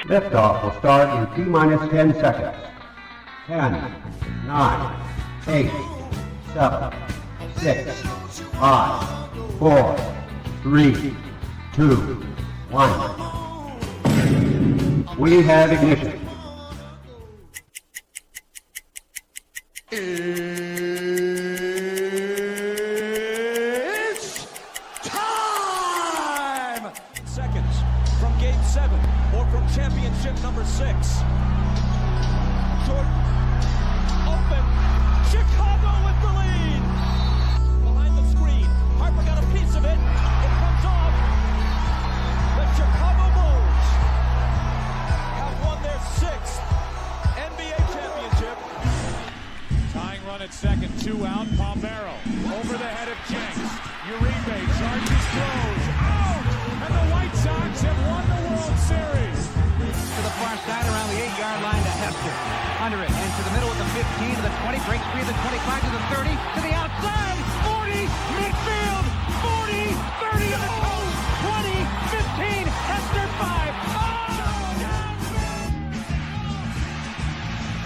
Liftoff will start in T-minus 10 seconds. 10, 9, 8, 7, 6, 5, 4, 3, 2, 1. We have ignition. It's time! Seconds from game 7 or from championship number 6. Jordan, open, Chicago with the lead! Behind the screen, Harper got a piece of it, it comes off. The Chicago Bulls have won their 6th NBA championship. Tying run at second, 2 out, Pompero over the head of Jenks. Uribe charges, throws, out! And the White Sox have won the World Series. To the far side around the 8-yard line to Hester. Under it, and to the middle at the 15, to the 20, breaks free of the 25, to the 30, to the outside, 40, midfield, 40, 30 to the coast, 20, 15, Hester 5. Oh!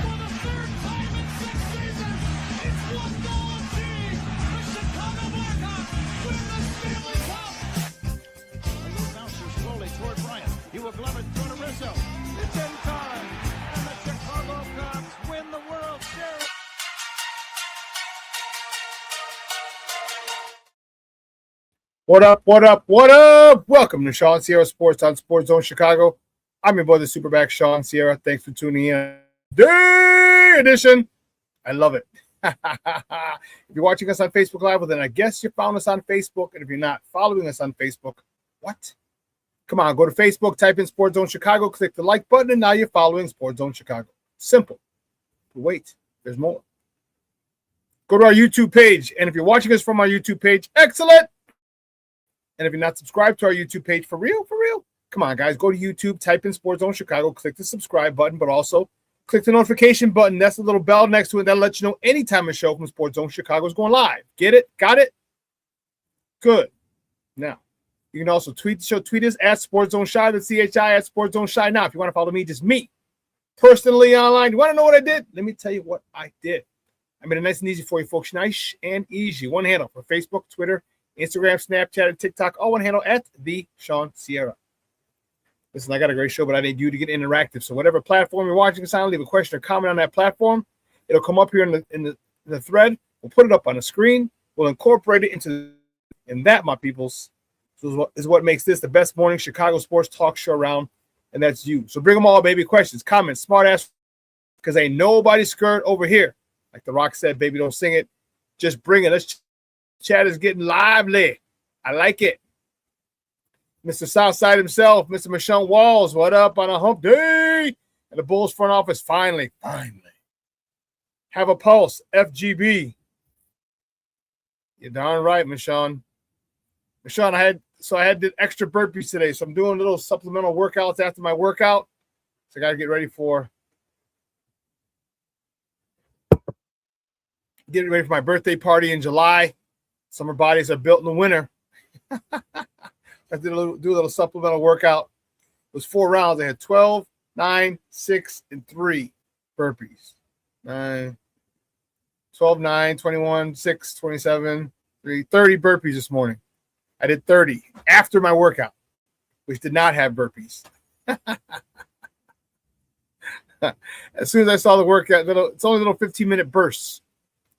For the 3rd time in 6 seasons, it's one goal achieved. The Chicago Blackhawks win the Stanley Cup. A little bouncer slowly toward Bryant. He will glove it through to Rizzo. It's in time, and the Chicago Cubs win the World Series. What up, what up, what up? Welcome to ShawnSierraSports on Sports Zone Chicago. I'm your boy, the SuperBack, Shawn Sierra. Thanks for tuning in. Day edition. I love it. If you're watching us on Facebook Live, well, then I guess you found us on Facebook. And if you're not following us on Facebook, what? Come on, go to Facebook, type in Sports Zone Chicago, click the like button, and now you're following Sports Zone Chicago. Simple. But wait, there's more. Go to our YouTube page. And if you're watching us from our YouTube page, excellent. And if you're not subscribed to our YouTube page, for real, come on, guys, go to YouTube, type in Sports Zone Chicago, click the subscribe button, but also click the notification button. That's the little bell next to it. That'll let you know anytime a show from Sports Zone Chicago is going live. Get it? Got it? Good. Now, you can also tweet the show. Tweet us at Sports Zone Shy, that's CHI at Sports Zone Shy. Now, if you want to follow me, just me, personally online. You want to know what I did? Let me tell you what I did. I made it nice and easy for you folks. Nice and easy. One handle for Facebook, Twitter, Instagram, Snapchat, and TikTok, all one handle at the Shawn Sierra. Listen, I got a great show, but I need you to get interactive. So whatever platform you're watching us on, leave a question or comment on that platform. It'll come up here in the thread. We'll put it up on the screen. We'll incorporate it and that, my peoples, is what makes this the best morning Chicago sports talk show around, and that's you. So bring them all, baby. Questions, comments, smart ass, because ain't nobody scared over here. Like The Rock said, baby, don't sing it. Just bring it. Let's chat is getting lively. I like it. Mr. Southside himself, Mr. Michelle Walls, what up on a hump day? And the Bulls front office finally have a pulse. FGB. You're darn right, Michonne. Michonne, I had the extra burpees today, so I'm doing little supplemental workouts after my workout. So I got to get ready for my birthday party in July. Summer bodies are built in the winter. I do a little supplemental workout. It was 4 rounds. I had 12, 9, 6, and 3 burpees. 12, 9, 21, 6, 27, 3, 30 burpees this morning. I did 30 after my workout, which did not have burpees. As soon as I saw the workout, it's only little 15-minute bursts.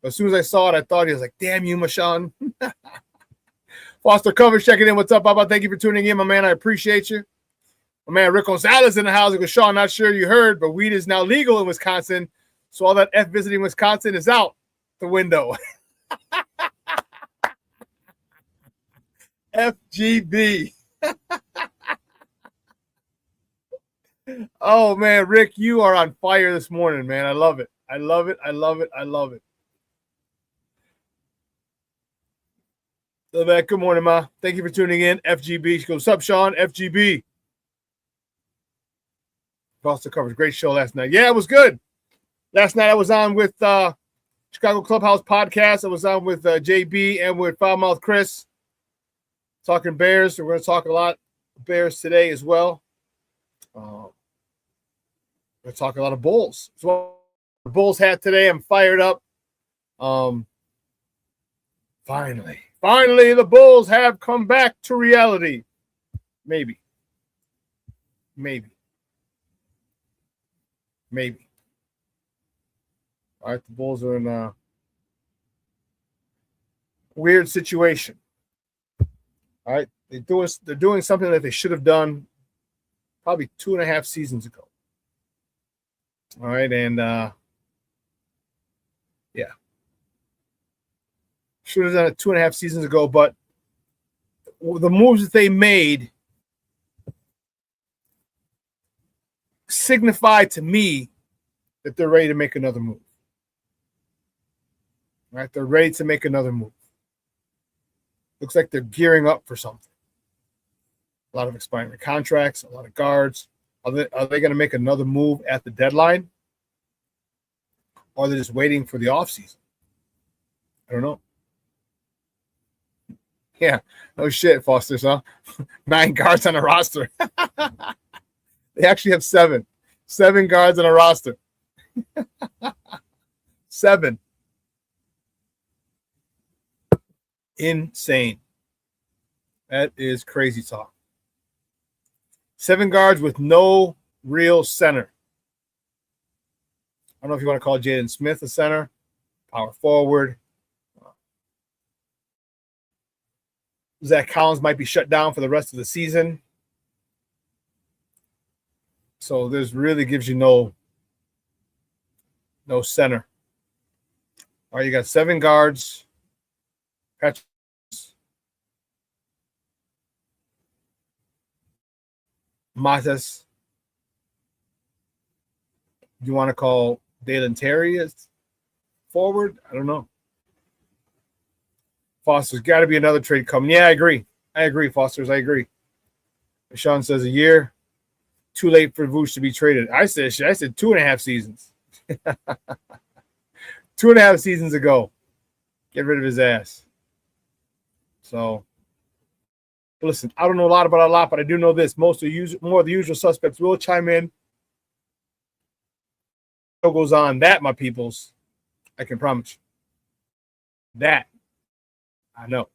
But as soon as I saw it, I thought he was like, damn you, Michonne. Foster Covers checking in. What's up, Baba? Thank you for tuning in, my man. I appreciate you. My man Rick Gonzalez in the house. It was Shawn. Not sure you heard, but weed is now legal in Wisconsin. So all that F visiting Wisconsin is out the window. FGB. Oh, man, Rick, you are on fire this morning, man. I love it. I love it. I love it. I love it. So that, good morning, Ma. Thank you for tuning in. FGB. She goes, what's up, Shawn? FGB. Foster Covers. Great show last night. Yeah, it was good. Last night I was on with Chicago Clubhouse Podcast. I was on with JB and with Foulmouth Chris. talking Bears. We're going to talk a lot Bears today as well. We're going to talk a lot of Bulls. So the Bulls hat today. I'm fired up. Finally, the Bulls have come back to reality. Maybe. All right, the Bulls are in a weird situation. All right, they're doing something that they should have done probably 2.5 seasons ago. All right, and should have done it 2.5 seasons ago, but the moves that they made signify to me that they're ready to make another move. All right, they're ready to make another move. Looks like they're gearing up for something. A lot of expiring contracts, a lot of guards. Are they going to make another move at the deadline? Or are they just waiting for the offseason? I don't know. Yeah, no shit, Foster's, huh? 9 guards on a roster. They actually have 7. 7 guards on a roster. 7. Insane. That is crazy talk. 7 guards with no real center. I don't know if you want to call Jaden Smith a center, power forward. Zach Collins might be shut down for the rest of the season. So this really gives you no center. All right, you got 7 guards. Patrick Matas. Do you want to call Dalen Terry as forward? I don't know. Foster's got to be another trade coming. Yeah, I agree, Foster's. I agree. Shawn says a year. Too late for Vooch to be traded. I said 2.5 seasons. 2.5 seasons ago. Get rid of his ass. So, listen, I don't know a lot about a lot, but I do know this. More of the usual suspects will chime in. What goes on, that, my peoples, I can promise you. That, I know.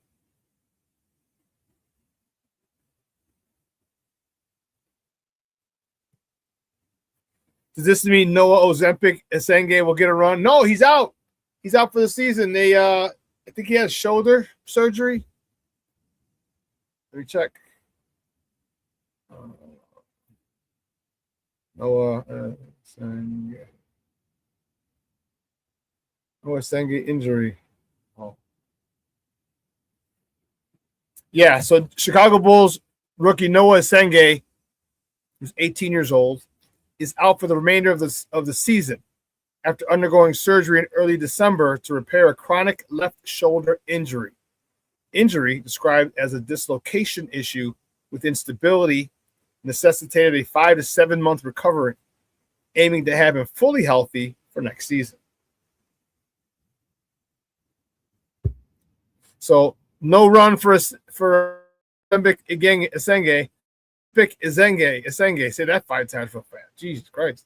Does this mean Noah Ozempic Esenge will get a run? No, he's out. He's out for the season. I think he has shoulder surgery. Let me check. Noah Esenge injury. Oh. Yeah, so Chicago Bulls rookie Noah Esenge, who's 18 years old, is out for the remainder of the season after undergoing surgery in early December to repair a chronic left shoulder injury. Injury, described as a dislocation issue with instability, necessitated a 5 to 7 month recovery, aiming to have him fully healthy for next season. So no run for Esenge. Pick Esenge. Say that 5 times real fast. Jesus Christ.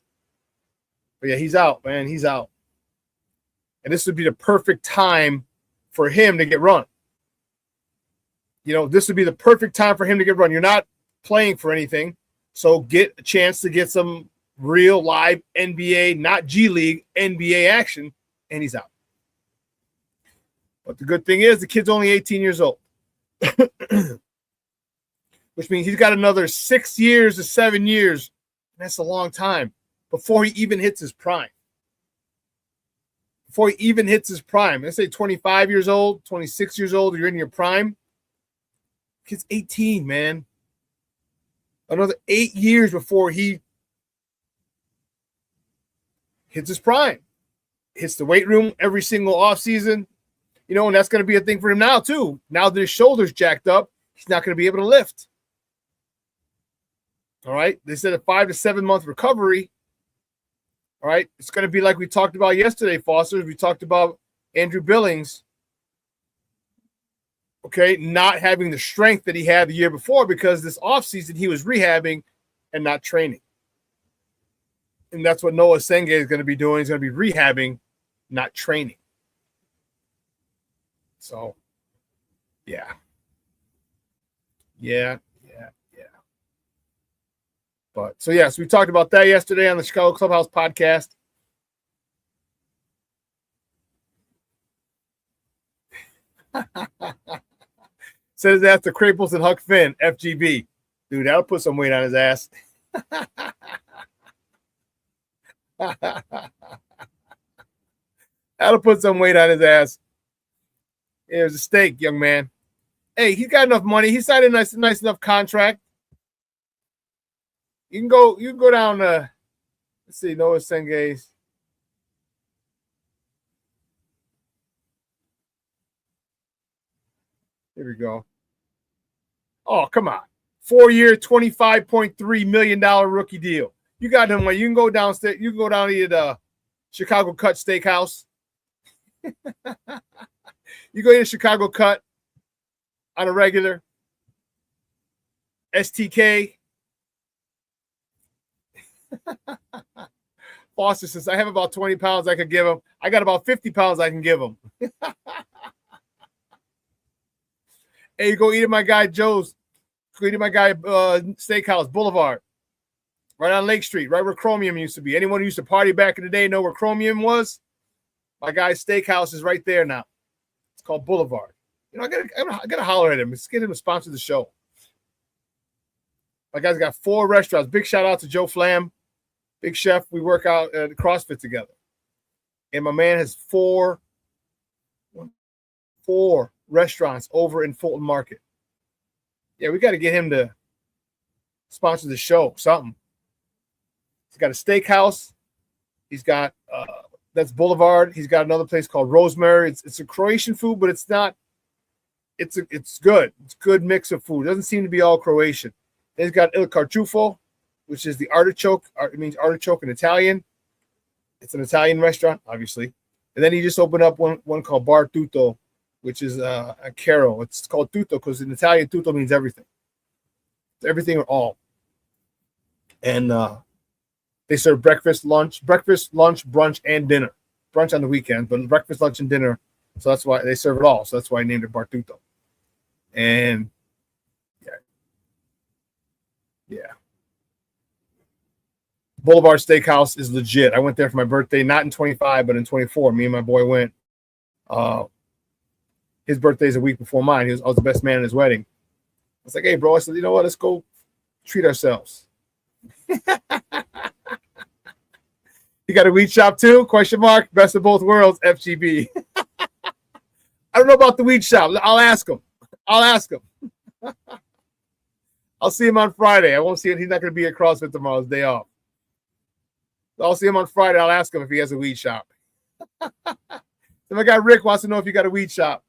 But yeah, he's out, man. He's out. And this would be the perfect time for him to get run. You know, this would be the perfect time for him to get run. You're not playing for anything, so get a chance to get some real live NBA, not G League, NBA action, and he's out. But the good thing is the kid's only 18 years old, which means he's got another 6 years to 7 years, and that's a long time, before he even hits his prime. Let's say 25 years old, 26 years old, you're in your prime. Kid's 18, man. Another 8 years before he hits his prime. Hits the weight room every single offseason. You know, and that's going to be a thing for him now, too. Now that his shoulder's jacked up, he's not going to be able to lift. All right? They said a 5 to 7 month recovery. All right? It's going to be like we talked about yesterday, Foster. We talked about Andrew Billings. Okay, not having the strength that he had the year before because this offseason he was rehabbing and not training. And that's what Noah Senge is going to be doing. He's going to be rehabbing, not training. So, yeah. But so yes, we talked about that yesterday on the Chicago Clubhouse podcast. Says after Craples and Huck Finn, FGB. Dude, that'll put some weight on his ass. That'll put some weight on his ass. There's a steak, young man. Hey, he's got enough money. He signed a nice enough contract. You can go down let's see, Noah Senge's. Here we go. Oh, come on. 4-year, $25.3 million rookie deal. You got him. You can go downstairs. You can go down to the Chicago Cut Steakhouse. You go to the Chicago Cut on a regular. STK. Foster says, I have about 20 pounds I could give him. I got about 50 pounds I can give him. Hey, you go eat at my guy Joe's. Go eat at my guy Steakhouse Boulevard. Right on Lake Street, right where Chromium used to be. Anyone who used to party back in the day know where Chromium was? My guy's Steakhouse is right there now. It's called Boulevard. You know, I gotta holler at him. Let's get him to sponsor the show. My guy's got 4 restaurants. Big shout out to Joe Flam, big chef. We work out at CrossFit together. And my man has 4 restaurants over in Fulton Market. Yeah, we got to get him to sponsor the show, something. He's got a steakhouse. He's got that's Boulevard. He's got another place called Rosemary. It's a Croatian food, but it's not. It's good. It's a good mix of food. It doesn't seem to be all Croatian. Then he's got Il Carciufo, which is the artichoke. It means artichoke in Italian. It's an Italian restaurant, obviously. And then he just opened up one called Bar Tutto, which is a Caro. It's called tutto because in Italian, tutto means everything. It's everything or all. And they serve breakfast, lunch, brunch, and dinner. Brunch on the weekend, but breakfast, lunch, and dinner. So that's why they serve it all. So that's why I named it Bar Tutto. And yeah. Boulevard Steakhouse is legit. I went there for my birthday, not in 25, but in 24. Me and my boy went. His birthday's a week before mine. I was the best man at his wedding. I was like, hey, bro. I said, you know what? Let's go treat ourselves. You got a weed shop too? Question mark. Best of both worlds, FGB. I don't know about the weed shop. I'll ask him. I'll see him on Friday. I won't see him. He's not going to be at CrossFit tomorrow. His day off. I'll see him on Friday. I'll ask him if he has a weed shop. So my guy Rick wants to know if you got a weed shop.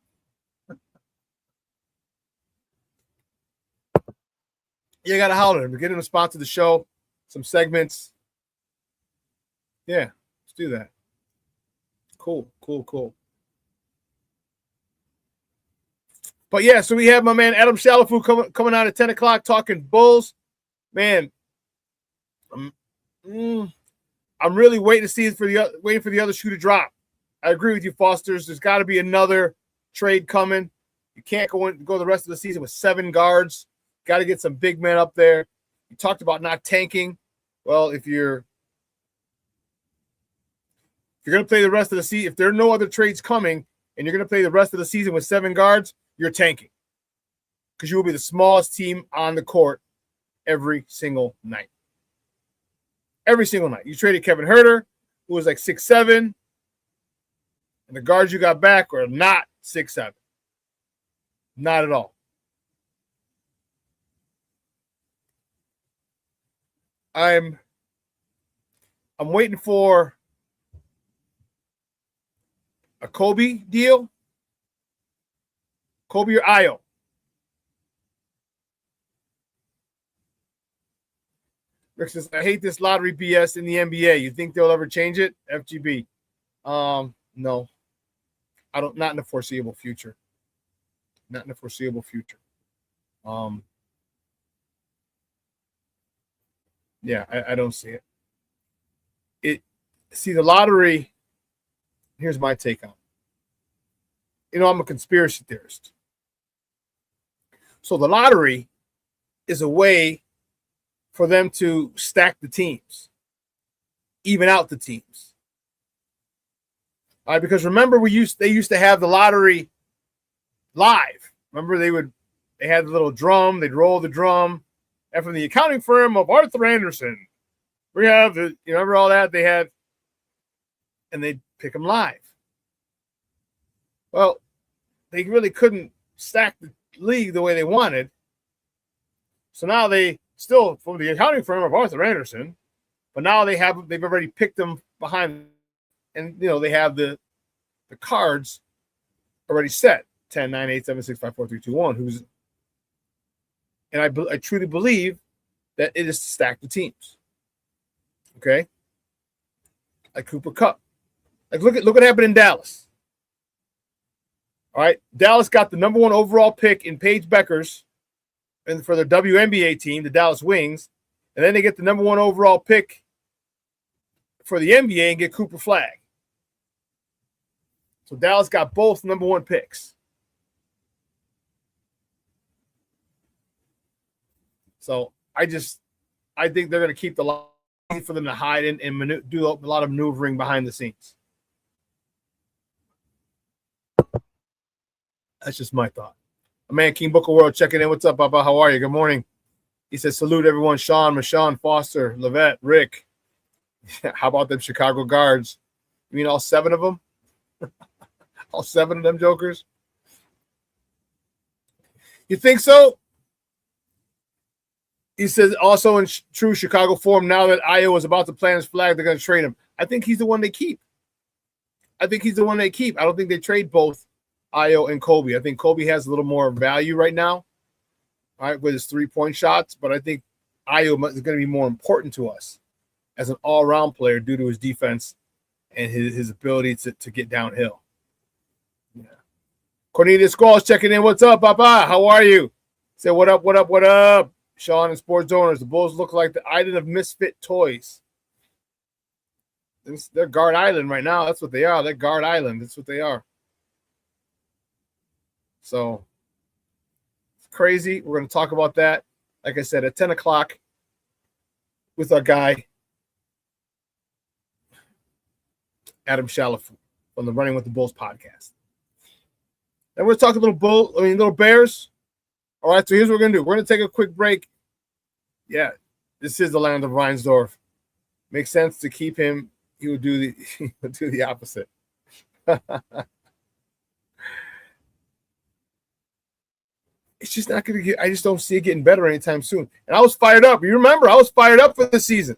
You got to holler him. Get him to sponsor the show. Some segments. Yeah, let's do that. Cool. But yeah, so we have my man Adam Chalifoux coming out at 10 o'clock talking Bulls. Man, I'm really waiting for the other shoe to drop. I agree with you, Fosters. There's got to be another trade coming. You can't go the rest of the season with 7 guards. Got to get some big men up there. You talked about not tanking. Well, if you're going to play the rest of the season, if there are no other trades coming, and you're going to play the rest of the season with 7 guards, you're tanking because you will be the smallest team on the court every single night. Every single night. You traded Kevin Huerter, who was like 6'7", and the guards you got back are not 6'7". Not at all. I'm waiting for a Kobe deal. Kobe or Ayo. Rick says, I hate this lottery BS in the NBA. You think they'll ever change it? FGB. No. Not in the foreseeable future. not in the foreseeable future. Yeah, I don't see it. See, the lottery, here's my take on it. I'm a conspiracy theorist. So the lottery is a way for them to stack the teams, even out the teams. All right, because remember they used to have the lottery live. Remember they had the little drum, they'd roll the drum. And from the accounting firm of Arthur Anderson, we have remember all that they had, and they'd pick them live. Well, they really couldn't stack the league the way they wanted. So now they still from the accounting firm of Arthur Anderson, but now they've already picked them behind, and they have the cards already set 10, 9, 8, 7, 6, 5, 4, 3, 2, 1. And I truly believe that it is to stack the teams. Okay, like Cooper Kupp. Like look what happened in Dallas. All right, Dallas got the number 1 overall pick in Paige Beckers, and for their WNBA team, the Dallas Wings, and then they get the number 1 overall pick for the NBA and get Cooper Flagg. So Dallas got both number 1 picks. So I think they're going to keep the line for them to hide and do a lot of maneuvering behind the scenes. That's just my thought. My man King Booker World checking in. What's up, Papa? How are you? Good morning. He says, salute everyone. Shawn, Michonne, Foster, Levette, Rick. How about them Chicago guards? You mean all 7 of them? All 7 of them jokers? You think so? He says, also in true Chicago form, now that Ayo is about to plant his flag, they're going to trade him. I think he's the one they keep. I don't think they trade both Ayo and Kobe. I think Kobe has a little more value right now, all right, with his 3-point shots, but I think Ayo is going to be more important to us as an all-around player due to his defense and his ability to get downhill. Yeah. Cornelius Squalls checking in. What's up, Papa? How are you? Say what up, what up, what up? Shawn and sports owners, the Bulls look like the island of misfit toys. They're Guard Island right now. That's what they are. They're Guard Island. That's what they are. So it's crazy. We're going to talk about that, like I said, at 10 o'clock with our guy, Adam Chalifoux from the Running with the Bulls podcast. And we're talking little Bears. All right, so here's what we're going to do. We're going to take a quick break. Yeah, this is the land of Reinsdorf. Makes sense to keep him. He would do the opposite. It's just not going to get – I just don't see it getting better anytime soon. And I was fired up. You remember, I was fired up for the season.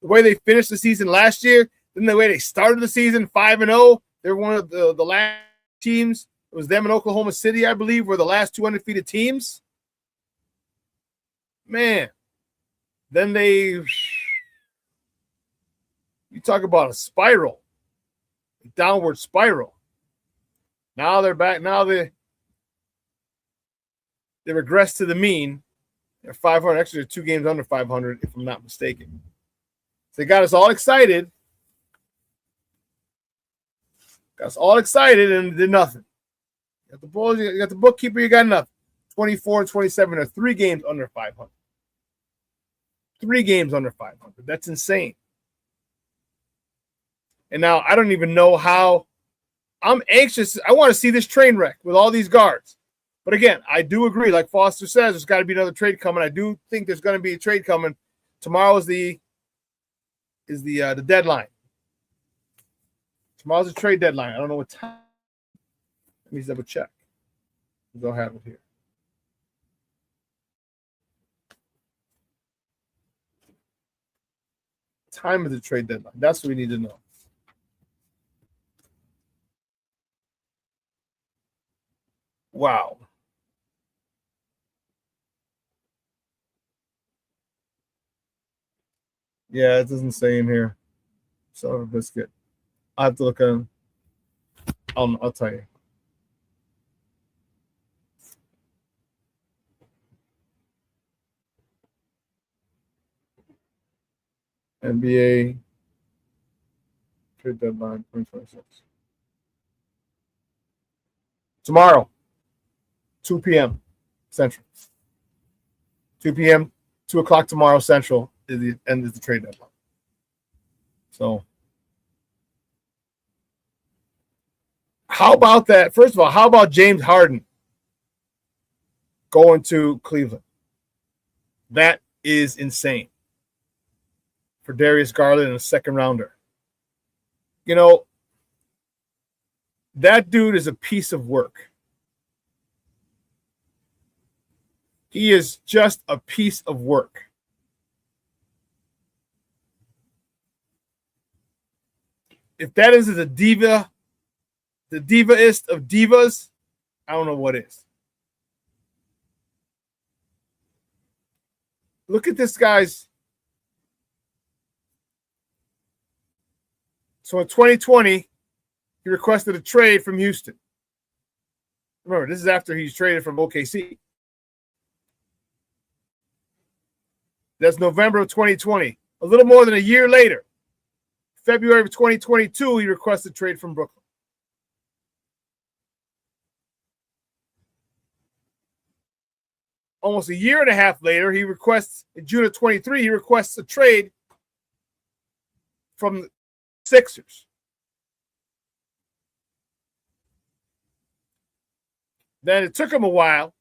The way they finished the season last year, then the way they started the season, 5-0. They're one of the last teams. It was them in Oklahoma City, I believe, were the last 2 undefeated teams. Man, then you talk about a spiral, a downward spiral. Now they're back. Now they regress to the mean. They're 500. Actually, they're 2 games under 500, if I'm not mistaken. So they got us all excited. And did nothing. You got the Bulls, you got the bookkeeper, you got nothing. 24 and 27 are 3 games under 500. 3 games under 500. That's insane. And now I don't even know how. I'm anxious. I want to see this train wreck with all these guards. But again, I do agree. Like Foster says, there's got to be another trade coming. I do think there's going to be a trade coming. Tomorrow is the deadline. Tomorrow's the trade deadline. I don't know what time. Let me double check. We'll have it here. Time of the trade deadline. That's what we need to know. Wow. Yeah, it doesn't say in here. Son of a biscuit. I have to look at. I'll tell you. NBA trade deadline 2026. Tomorrow, 2 p.m. Central. 2 p.m., 2 o'clock tomorrow Central is the end of the trade deadline. So, how about that? First of all, how about James Harden going to Cleveland? That is insane. For Darius Garland and a second rounder. You know, that dude is a piece of work. He is just a piece of work. If that isn't a diva, the diva-ist of divas, I don't know what is. Look at this guy's. So in 2020, he requested a trade from Houston. Remember, this is after he's traded from OKC. That's November of 2020. A little more than a year later, February of 2022, he requested a trade from Brooklyn. Almost a year and a half later, he requests, in June of 23, he requests a trade from the Sixers. Then it took him a while.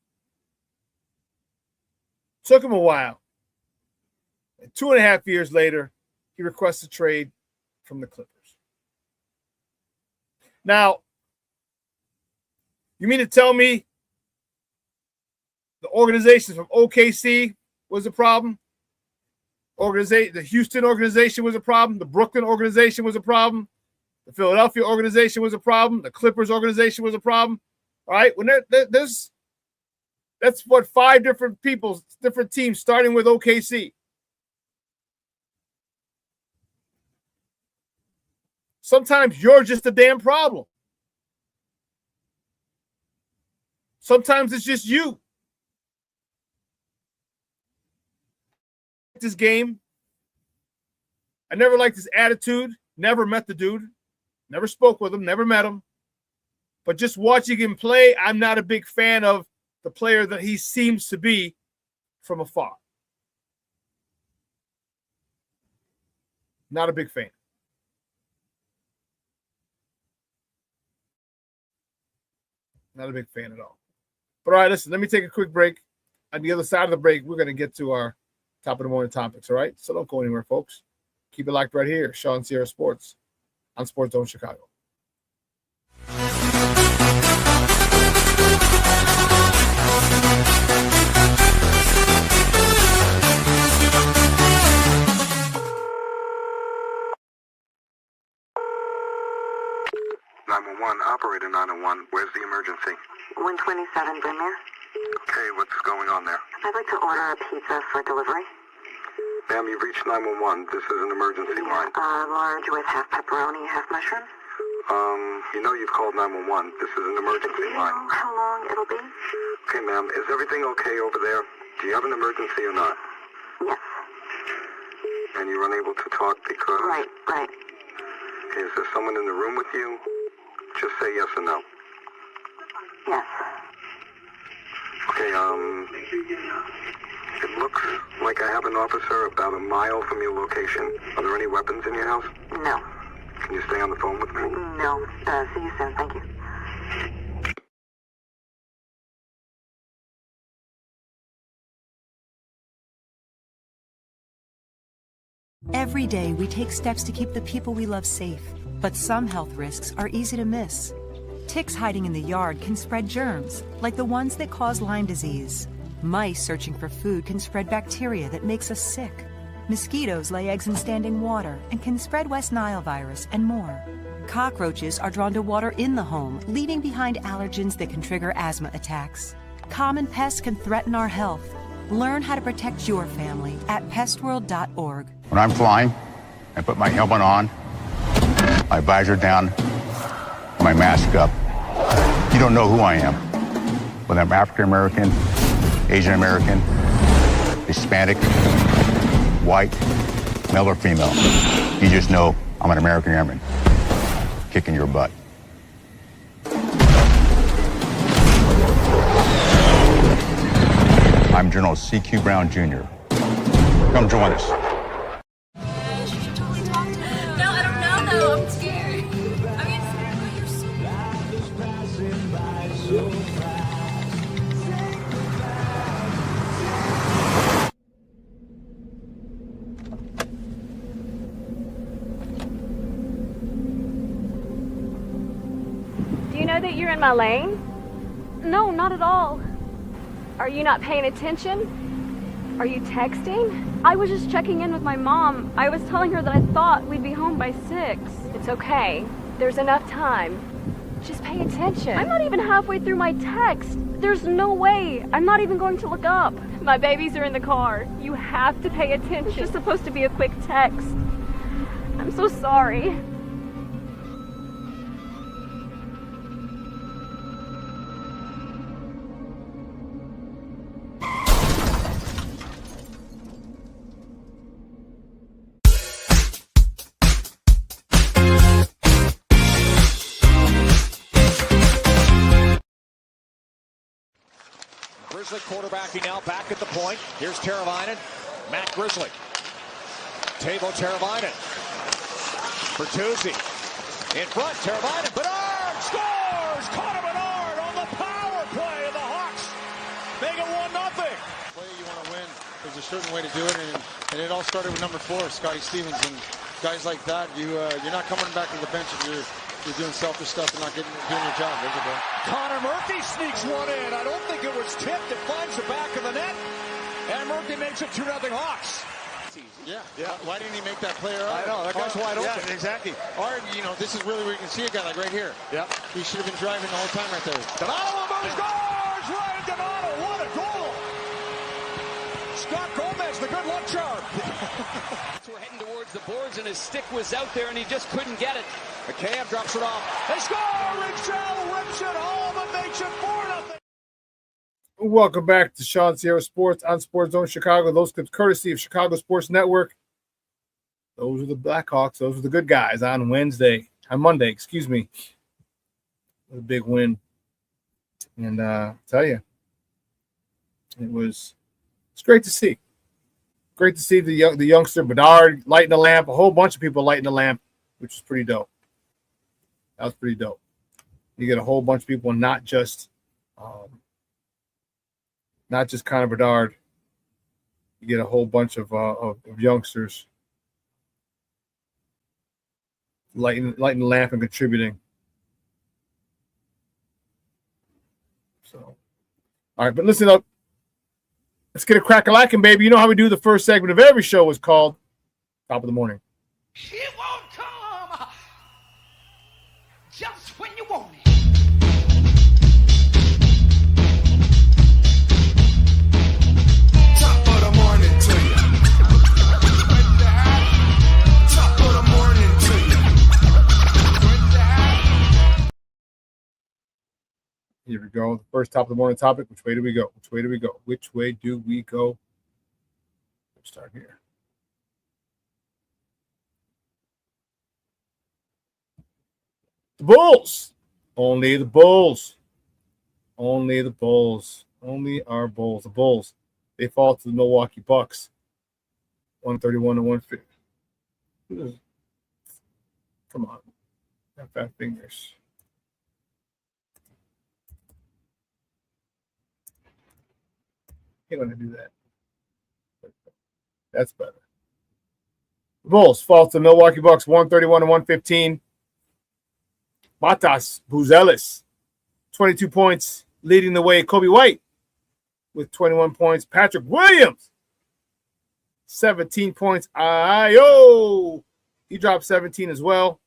And 2.5 years later, he requests a trade from the Clippers. Now, you mean to tell me the organization from OKC was a problem? The Houston organization was a problem. The Brooklyn organization was a problem. The Philadelphia organization was a problem. The Clippers organization was a problem. All right, when that's what 5 different people, different teams, starting with OKC. Sometimes you're just a damn problem. Sometimes it's just you. This game, I never liked his attitude. Never met the dude. Never spoke with him. Never met him. But just watching him play, I'm not a big fan of the player that he seems to be from afar. Not a big fan. Not a big fan at all. But all right, listen, let me take a quick break. On the other side of the break, we're going to get to our top of the morning topics, all right? So don't go anywhere, folks. Keep it locked right here. Shawn Sierra Sports on Sports Zone Chicago. Operator 901, where's the emergency? 127 Brymere. Okay, what's going on there? I'd like to order a pizza for delivery. Ma'am, you've reached 911. This is an emergency line. Large with half pepperoni, half mushroom. You know you've called 911. This is an emergency Do you line. know how long it'll be? Okay, ma'am, is everything okay over there? Do you have an emergency or not? Yes. And you're unable to talk because... Right. Is there someone in the room with you? Just say yes or no. Yes. Okay, it looks like I have an officer about a mile from your location. Are there any weapons in your house? No. Can you stay on the phone with me? No. See you soon. Thank you. Every day, we take steps to keep the people we love safe. But some health risks are easy to miss. Ticks hiding in the yard can spread germs, like the ones that cause Lyme disease. Mice searching for food can spread bacteria that makes us sick. Mosquitoes lay eggs in standing water and can spread West Nile virus and more. Cockroaches are drawn to water in the home, leaving behind allergens that can trigger asthma attacks. Common pests can threaten our health. Learn how to protect your family at pestworld.org. When I'm flying, I put my helmet on, my visor down, my mask up. You don't know who I am. Whether I'm African American, Asian American, Hispanic, white, male or female. You just know I'm an American airman kicking your butt. I'm General C.Q. Brown Jr. Come join us. No, I don't know though. I'm scared. I mean, you're so Do you know that you're in my lane? No, not at all. Are you not paying attention? Are you texting? I was just checking in with my mom. I was telling her that I thought we'd be home by 6. It's okay. There's enough time. Just pay attention. I'm not even halfway through my text. There's no way. I'm not even going to look up. My babies are in the car. You have to pay attention. It's just supposed to be a quick text. I'm so sorry. Grizzly quarterbacking now back at the point. Here's Teravainen. Matt Grizzly. Tavo Teravainen. Bertuzzi. In front, Teravainen. Bedard scores! Connor Bedard on the power play of the Hawks. Make it 1-0. Play you want to win. There's a certain way to do it, and it all started with number 4, Scotty Stevens, and guys like that, you're not coming back to the bench if you're doing selfish stuff and not doing your job. Connor Murphy sneaks one in. I don't think it was tipped. It finds the back of the net, and Murphy makes it 2-0 Hawks. Yeah. Why didn't he make that play earlier? I know, that guy's wide open. Yeah, exactly. Or, this is really where you can see a guy like right here. Yeah. He should have been driving the whole time right there. Donato scores! Ryan Donato, what a goal! Scott Gomez, the good luck charm. We're heading towards the boards, and his stick was out there, and he just couldn't get it. McCann drops it off. They score! Richel rips it home and makes it 4-0. Welcome back to ShawnSierraSports on Sports Zone Chicago. Those clips courtesy of Chicago Sports Network. Those are the Blackhawks. Those are the good guys on Monday, excuse me. A big win. And I'll tell you, it's great to see. Great to see the youngster Bedard lighting the lamp. A whole bunch of people lighting the lamp, which is pretty dope. That was pretty dope. You get a whole bunch of people, not just Connor Bedard. You get a whole bunch of youngsters lighting the lamp and contributing. So, all right, but listen up. Let's get a crack-a-lackin', baby. You know how we do the first segment of every show is called Top of the Morning. It won't come just when you want it. Top of the morning to you. Top of the morning to you. Here we go. The first top of the morning topic. Which way do we go? Which way do we go? Which way do we go? Let's start here. The Bulls. Only the Bulls. Only the Bulls. Only our Bulls. The Bulls. They fall to the Milwaukee Bucks. 131-150. Come on. Got fat fingers. You're going to do that. That's better. The Bulls fall to the Milwaukee Bucks 131-115. Matas Buzelis, 22 points, leading the way. Kobe White with 21 points. Patrick Williams, 17 points. Ayo! He dropped 17 as well.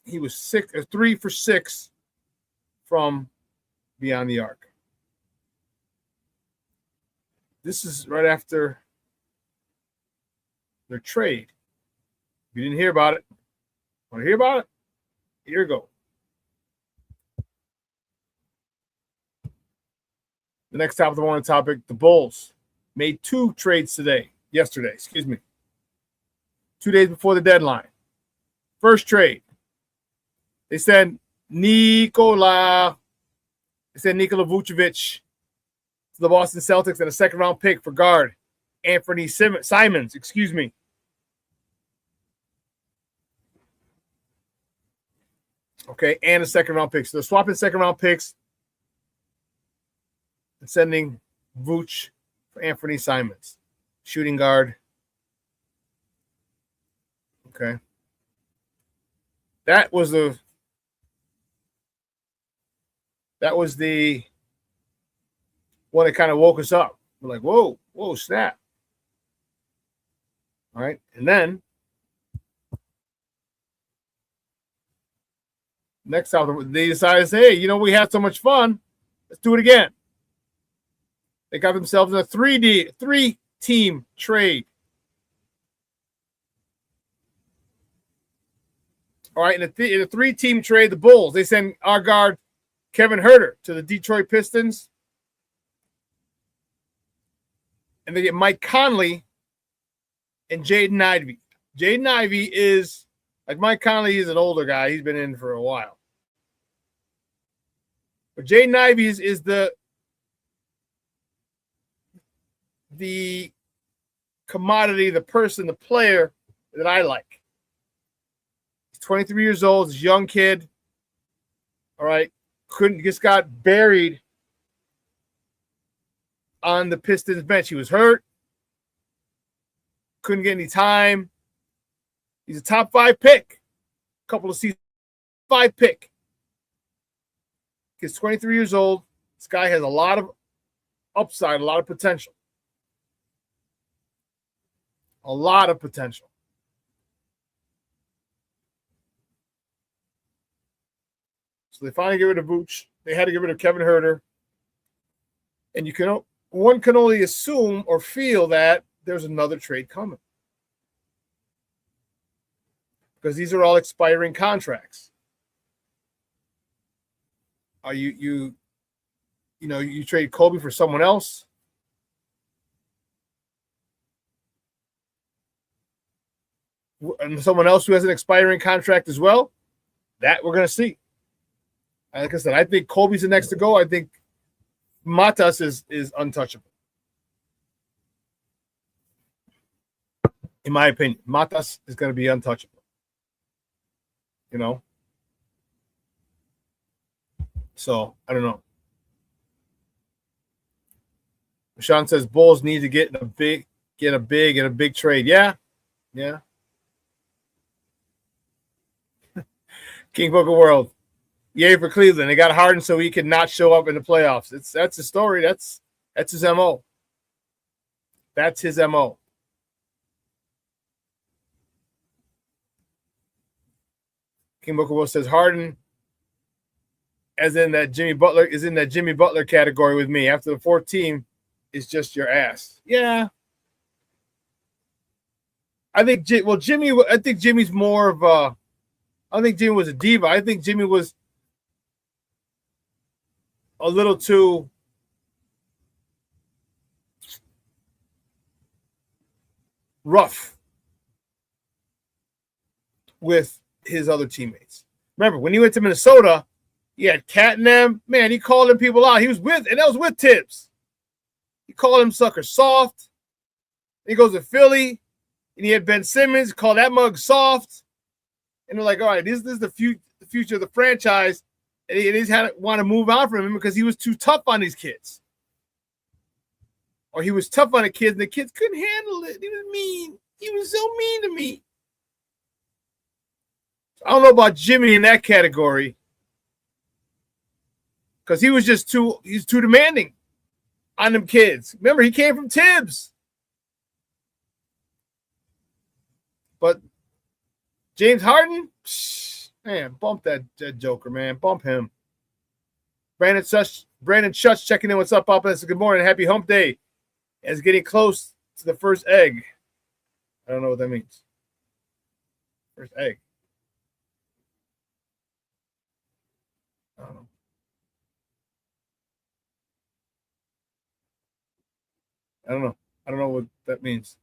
He was 3 for 6 from beyond the arc. This is right after their trade. If you didn't hear about it, want to hear about it? Here we go. The next top of the morning topic, the Bulls made 2 trades yesterday, 2 days before the deadline. First trade, they sent Nikola Vucevic to the Boston Celtics and a second-round pick for guard Anthony Simons. Okay, and a second-round pick. So they're swapping second-round picks and sending Vooch for Anthony Simons, shooting guard. Okay. That was the one that kind of woke us up. We're like, whoa, snap. All right. And then next time they decided to say, hey, we had so much fun. Let's do it again. They got themselves in a 3-team trade. All right, in a 3-team trade, the Bulls, they send our guard Kevin Huerter to the Detroit Pistons. And they get Mike Conley and Jaden Ivey. Jaden Ivey is, like Mike Conley, he's an older guy. He's been in for a while. But Jaden Ivey is the commodity, the person, the player that I like. He's 23 years old. He's a young kid. All right. Just got buried on the Pistons bench. He was hurt. Couldn't get any time. He's a top 5 pick. A couple of seasons. 5 pick. He's 23 years old. This guy has a lot of upside, a lot of potential. A lot of potential. So they finally get rid of Vooch. They had to get rid of Kevin Huerter. And one can only assume or feel that there's another trade coming. Because these are all expiring contracts. You trade Kobe for someone else. And someone else who has an expiring contract as well. That we're going to see. Like I said, I think Kobe's the next to go. I think Matas is untouchable. In my opinion, Matas is going to be untouchable. So, I don't know. Shawn says Bulls need to get a big trade. Yeah. King Book of World. Yay for Cleveland. They got Harden so he could not show up in the playoffs. That's the story. That's his MO. That's his MO. King Book of World says Harden is in that Jimmy Butler category with me. After the 4th team is just your ass. Yeah. I think Jimmy's more of a I don't think Jimmy was a diva. I think Jimmy was a little too rough with his other teammates. Remember, when he went to Minnesota, he had Cat and them. Man, he called them people out. And that was with Tibbs. He called him sucker soft. He goes to Philly, and he had Ben Simmons, called that mug soft. And they're like, all right, this is the future of the franchise. And he just had to want to move on from him because he was too tough on these kids. Or he was tough on the kids, and the kids couldn't handle it. He was mean. He was so mean to me. I don't know about Jimmy in that category because he was just too demanding on them kids. Remember, he came from Tibbs. But James Harden, man, bump that joker, man. Bump him. Brandon Schutz checking in. What's up, Papa? Good morning. Happy hump day. It's getting close to the first egg. I don't know what that means. First egg. I don't know. I don't know. I don't know what that means.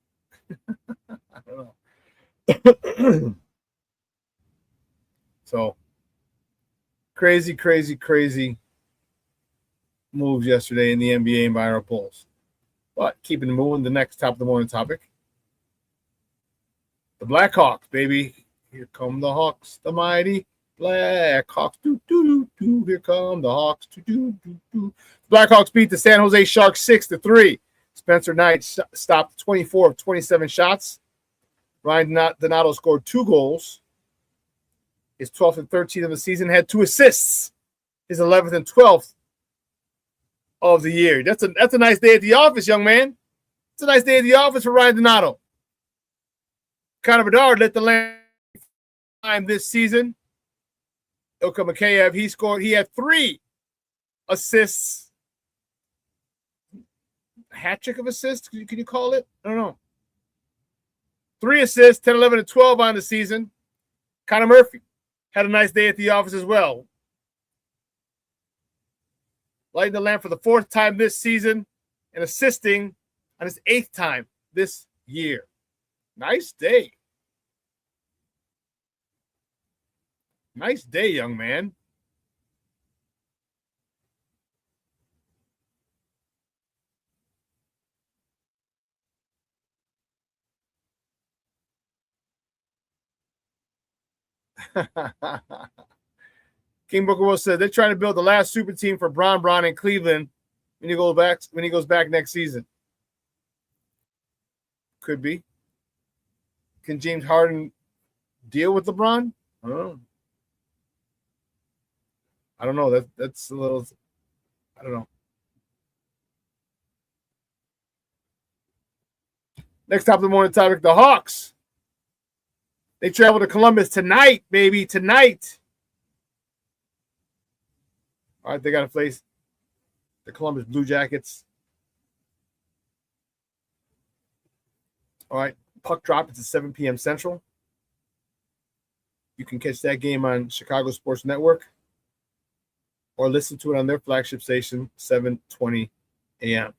I don't know. So crazy moves yesterday in the NBA by our Bulls. But keeping it moving, the next top of the morning topic. The Blackhawks, baby. Here come the Hawks, the mighty Blackhawks. Do, do, do, do. Here come the Hawks. Do, do, do, do. The Blackhawks beat the San Jose Sharks 6-3. Spencer Knight stopped 24 of 27 shots. Ryan Donato scored 2 goals. His 12th and 13th of the season, had 2 assists. His 11th and 12th of the year. That's a nice day at the office, young man. It's a nice day at the office for Ryan Donato. Connor Bedard lit the lamp this season. Ilka Mikheyev, he had 3 assists. Hat trick of assists, can you call it? I don't know. 3 assists, 10, 11, and 12 on the season. Connor Murphy had a nice day at the office as well. Lighting the lamp for the 4th time this season and assisting on his 8th time this year. Nice day. Nice day, young man. King Booker Will said they're trying to build the last super team for Braun in Cleveland when he goes back next season. Could be. Can James Harden deal with LeBron? I don't know. That's a little. I don't know. Next top of the morning topic: the Hawks. They travel to Columbus tonight, baby. Tonight. All right, they got to face the Columbus Blue Jackets. All right, puck drop. It's at 7 p.m. Central. You can catch that game on Chicago Sports Network or listen to it on their flagship station, 7:20 a.m.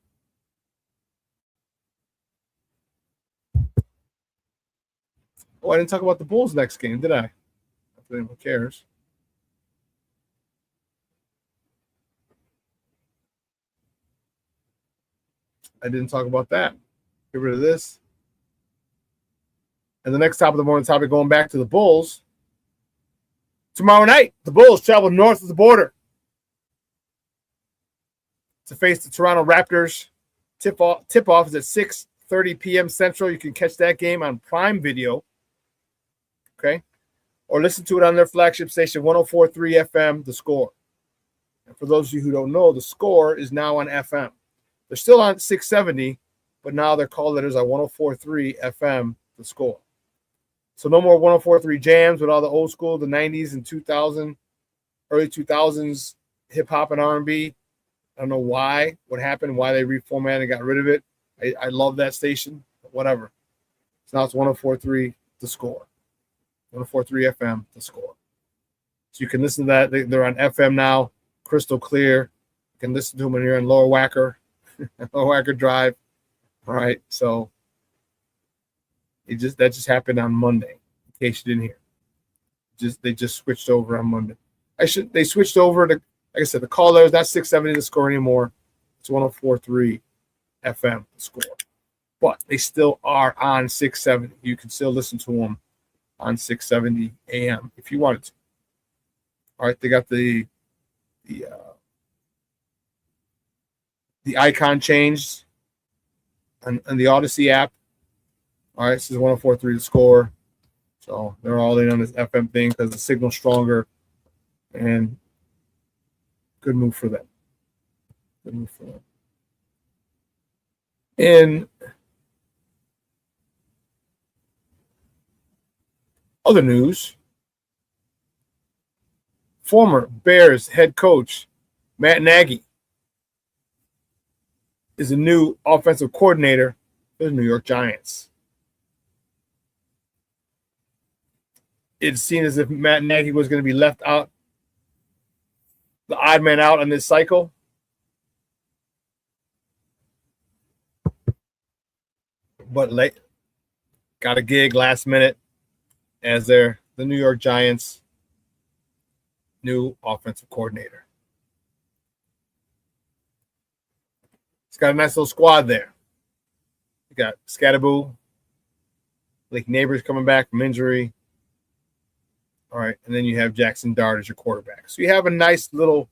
Oh, I didn't talk about the Bulls next game, did I? If anyone cares. I didn't talk about that. Get rid of this. And the next top of the morning topic, going back to the Bulls. Tomorrow night, the Bulls travel north of the border to face the Toronto Raptors. Tip-off is at 6:30 p.m. Central. You can catch that game on Prime Video. Okay? Or listen to it on their flagship station, 104.3 FM, The Score. And for those of you who don't know, The Score is now on FM. They're still on 670, but now their call letters are 104.3 FM, The Score. So no more 104.3 jams with all the old school, the 90s and 2000, early 2000s hip-hop and R&B. I don't know what happened, why they reformatted and got rid of it. I love that station, but whatever. So now it's 104.3 The Score. 104.3 FM, The Score. So you can listen to that. They're on FM now, crystal clear. You can listen to them when you're in Lower Wacker, Lower Wacker Drive. All right, so that just happened on Monday, in case you didn't hear. They just switched over on Monday. They switched over to, like I said, the call there is not 670 The Score anymore. It's 104.3 FM, The Score. But they still are on 670. You can still listen to them on 670 AM if you wanted to. All right, they got the icon changed on the Odyssey app. All right, this is 104.3 The Score. So they're all in on this FM thing because the signal's stronger, and good move for them. Good move for them. In other news, former Bears head coach Matt Nagy is the new offensive coordinator for the New York Giants. It seemed as if Matt Nagy was going to be left out, the odd man out on this cycle. but late got a gig last minute as the New York Giants' new offensive coordinator. He's got a nice little squad there. You got Chalifoux, Blake Neighbors coming back from injury. All right, and then you have Jackson Dart as your quarterback. So you have a nice little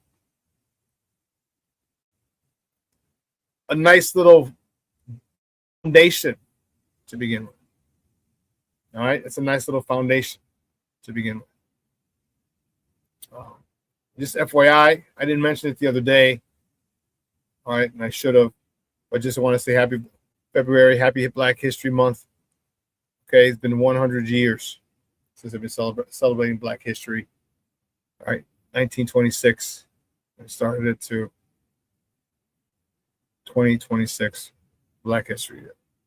foundation to begin with. All right, it's a nice little foundation to begin with. Just FYI, I didn't mention it the other day. All right, and I should have, but just want to say happy February, happy Black History Month. Okay, it's been 100 years since I've been celebrating Black History. All right, 1926. I started it to 2026, Black History,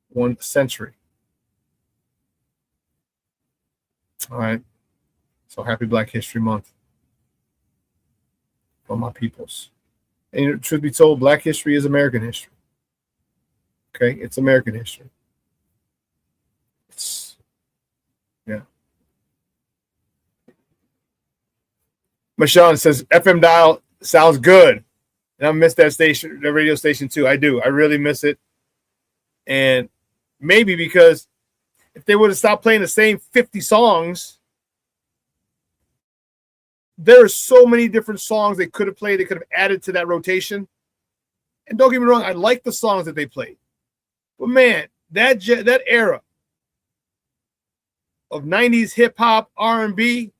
1 century. All right, so happy Black History Month for my peoples. And truth be told, Black history is American history. Okay, it's American history. Yeah. Shawn says FM dial sounds good, and I miss that station, the radio station too. I do. I really miss it, and maybe because if they would have stopped playing the same 50 songs, there are so many different songs they could have played. They could have added to that rotation. And don't get me wrong, I like the songs that they played. But man, that era of 90s hip-hop, R&B,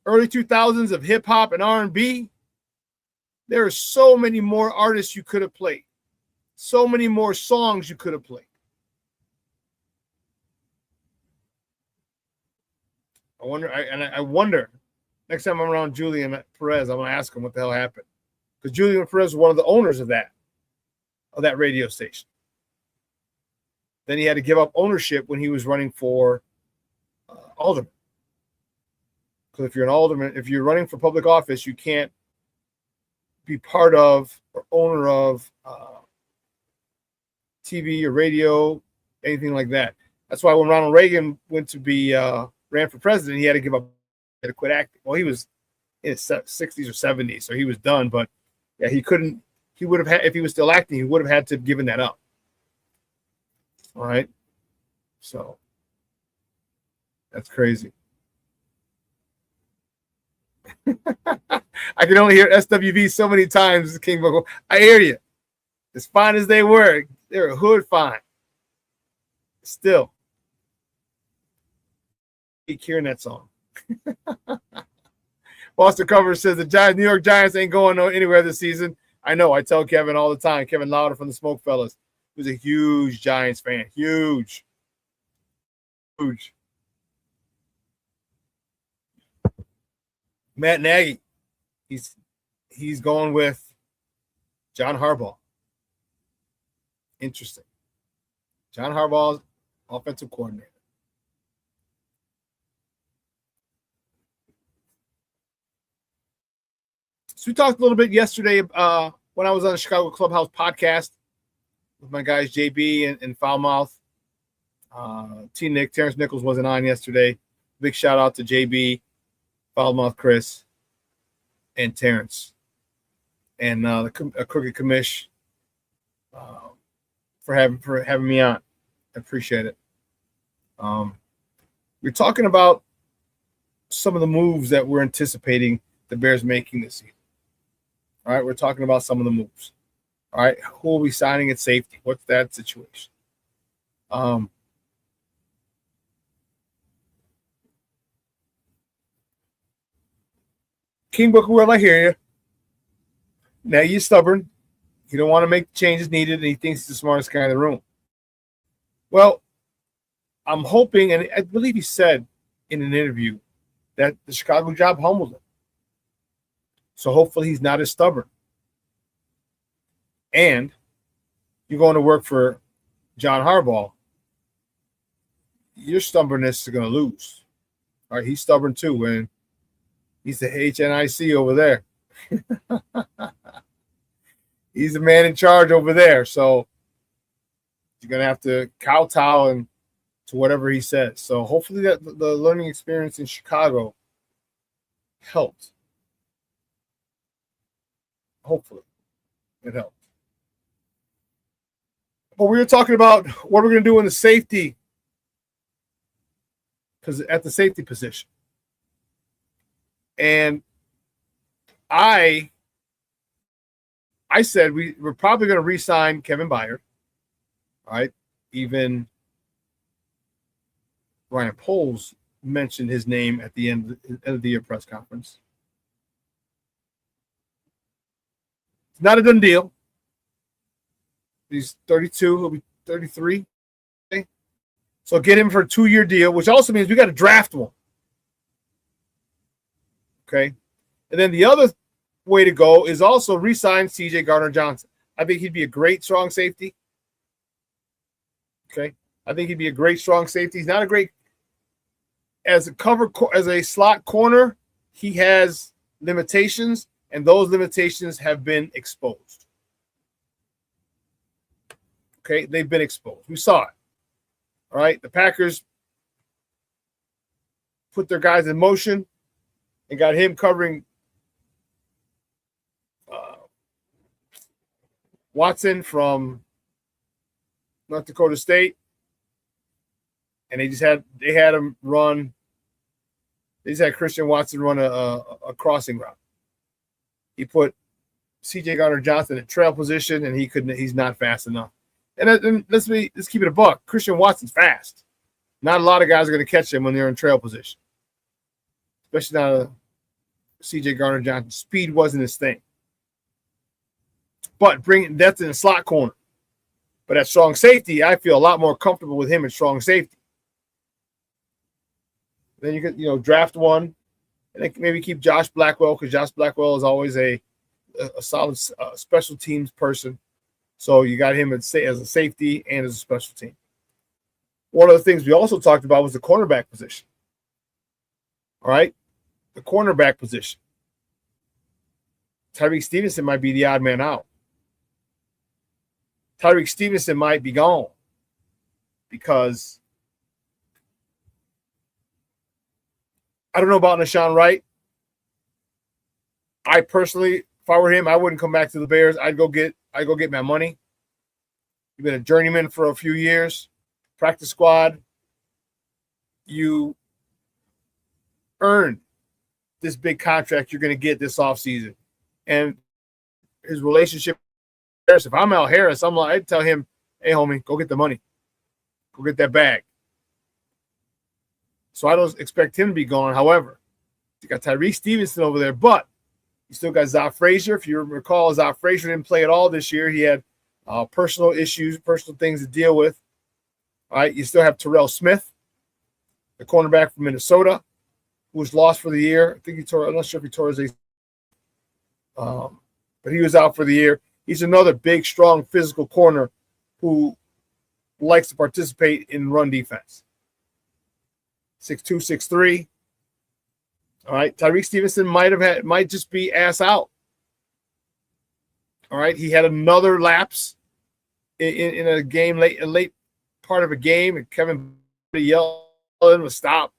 early 2000s of hip-hop and R&B, there are so many more artists you could have played. So many more songs you could have played. I wonder, next time I'm around Julian Perez, I'm going to ask him what the hell happened. Because Julian Perez was one of the owners of that radio station. Then he had to give up ownership when he was running for alderman. Because if you're an alderman, if you're running for public office, you can't be part of or owner of TV or radio, anything like that. That's why when Ronald Reagan went to be ran for president, he had to give up, he had to quit acting. Well, he was in his 60s or 70s, so he was done. But yeah, he couldn't. He would have had, if he was still acting, he would have had to have given that up. All right, so that's crazy. I can only hear SWV so many times, King Buckle. I hear you. As fine as they were, they're hood fine. Still. Keep hearing that song. Boston Cover says the New York Giants ain't going anywhere this season. I know. I tell Kevin all the time. Kevin Lauder from the Smoke Fellas, who's a huge Giants fan. Huge. Matt Nagy, he's going with John Harbaugh. Interesting. John Harbaugh's offensive coordinator. So we talked a little bit yesterday when I was on the Chicago Clubhouse podcast with my guys JB and Foulmouth. T-Nick, Terrence Nichols wasn't on yesterday. Big shout out to JB, Foulmouth Chris, and Terrence. And a Crooked Commish for having me on. I appreciate it. We're talking about some of the moves that we're anticipating the Bears making this season. All right, we're talking about some of the moves. All right, who are we signing at safety? What's that situation? King Booker, well, I hear you. Now you're stubborn. You don't want to make the changes needed, and he thinks he's the smartest guy in the room. Well, I'm hoping, and I believe he said in an interview that the Chicago job humbled him. So hopefully he's not as stubborn. And you're going to work for John Harbaugh, your stubbornness is going to lose. All right, he's stubborn too, and he's the HNIC over there. He's the man in charge over there. So You're going to have to kowtow and to whatever he says. So hopefully that the learning experience in Chicago helped. Hopefully it helped. But we were talking about what we're going to do in the safety, because at the safety position. And I said we're probably going to re-sign Kevin Byard. All right. Even Ryan Poles mentioned his name at the end of the year press conference. It's not a done deal. He's 32. He'll be 33. Okay. So get him for a 2-year deal, which also means we got to draft one. Okay. And then the other way to go is also re-sign C.J. Gardner-Johnson. I think he'd be a great strong safety. Okay. I think he'd be a great strong safety. He's not a great as a slot corner. He has limitations, and those limitations have been exposed. Okay, they've been exposed. We saw it. All right, the Packers put their guys in motion and got him covering Watson from North Dakota State, and they had him run. They just had Christian Watson run a crossing route. He put C.J. Gardner-Johnson in trail position, and he's not fast enough. And let's keep it a buck. Christian Watson's fast. Not a lot of guys are going to catch him when they're in trail position, especially not C.J. Gardner-Johnson. Speed wasn't his thing. But that's in the slot corner. But at strong safety, I feel a lot more comfortable with him at strong safety. Then you could, draft one, and then maybe keep Josh Blackwell, because Josh Blackwell is always a solid special teams person. So you got him as a safety and as a special team. One of the things we also talked about was the cornerback position. All right, the cornerback position. Tyreek Stevenson might be the odd man out. Tyreek Stevenson might be gone because I don't know about Nashawn Wright. I personally, if I were him, I wouldn't come back to the Bears. I'd go get my money. You've been a journeyman for a few years, practice squad. You earned this big contract you're going to get this offseason. And his relationship, if I'm Al Harris, I'd tell him, hey, homie, go get the money. Go get that bag. So I don't expect him to be gone. However, you got Tyreek Stevenson over there, but you still got Zach Frazier. If you recall, Zach Frazier didn't play at all this year. He had personal issues, personal things to deal with. All right, you still have Terrell Smith, the cornerback from Minnesota, who was lost for the year. I think I'm not sure if he tore his ACL. But he was out for the year. He's another big, strong, physical corner who likes to participate in run defense. 6'2", 6'3". All right, Tyreek Stevenson might just be ass out. All right, he had another lapse in a game a late part of a game, and Kevin yelled at him to stop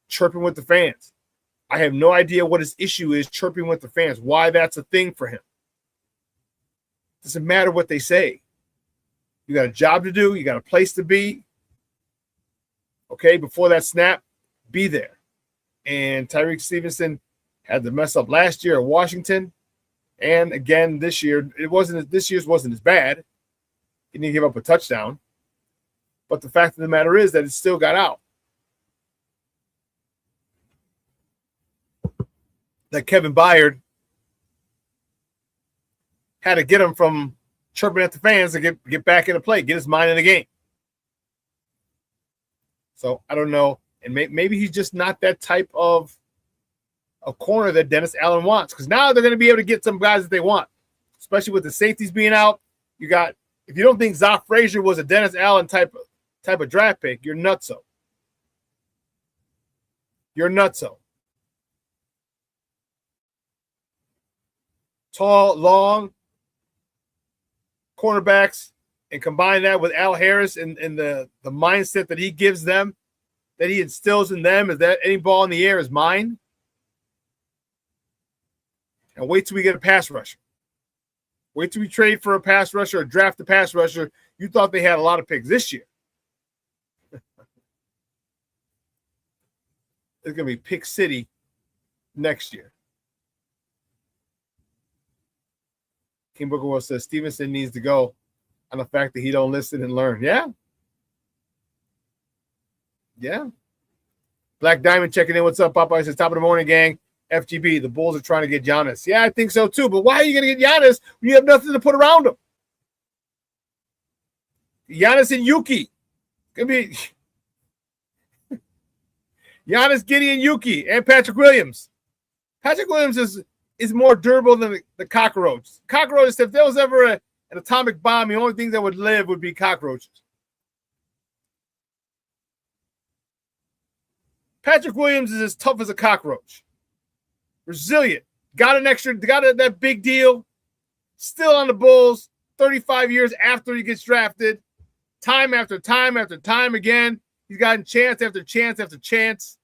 chirping with the fans. I have no idea what his issue is chirping with the fans, why that's a thing for him. Doesn't matter what they say. You got a job to do. You got a place to be. Okay, before that snap, be there. And Tyreek Stevenson had the mess up last year at Washington. And again, this year's wasn't as bad. He didn't give up a touchdown. But the fact of the matter is that it still got out. That Kevin Byard had to get him from chirping at the fans to get back into play, get his mind in the game. So I don't know. And maybe he's just not that type of a corner that Dennis Allen wants, because now they're going to be able to get some guys that they want, especially with the safeties being out. You got, if you don't think Zach Frazier was a Dennis Allen type of draft pick, you're nutso. You're nutso. Tall, long cornerbacks and combine that with Al Harris and the mindset that he gives them, that he instills in them, is that any ball in the air is mine. And wait till we get a pass rusher. Wait till we trade for a pass rusher or draft a pass rusher. You thought they had a lot of picks this year. It's going to be Pick City next year. King Booker Will says Stevenson needs to go on the fact that he don't listen and learn. Yeah. Yeah. Black Diamond checking in. What's up, Popeye? Says, top of the morning, gang. FGB, the Bulls are trying to get Giannis. Yeah, I think so too. But why are you going to get Giannis when you have nothing to put around him? Giannis and Yuki. Going to be Giannis, Giddey, and Yuki, and Patrick Williams. Patrick Williams is more durable than the cockroach. Cockroaches, if there was ever an atomic bomb, the only thing that would live would be cockroaches. Patrick Williams is as tough as a cockroach. Resilient. Got that big deal. Still on the Bulls 35 years after he gets drafted. Time after time after time again. He's gotten chance after chance after chance.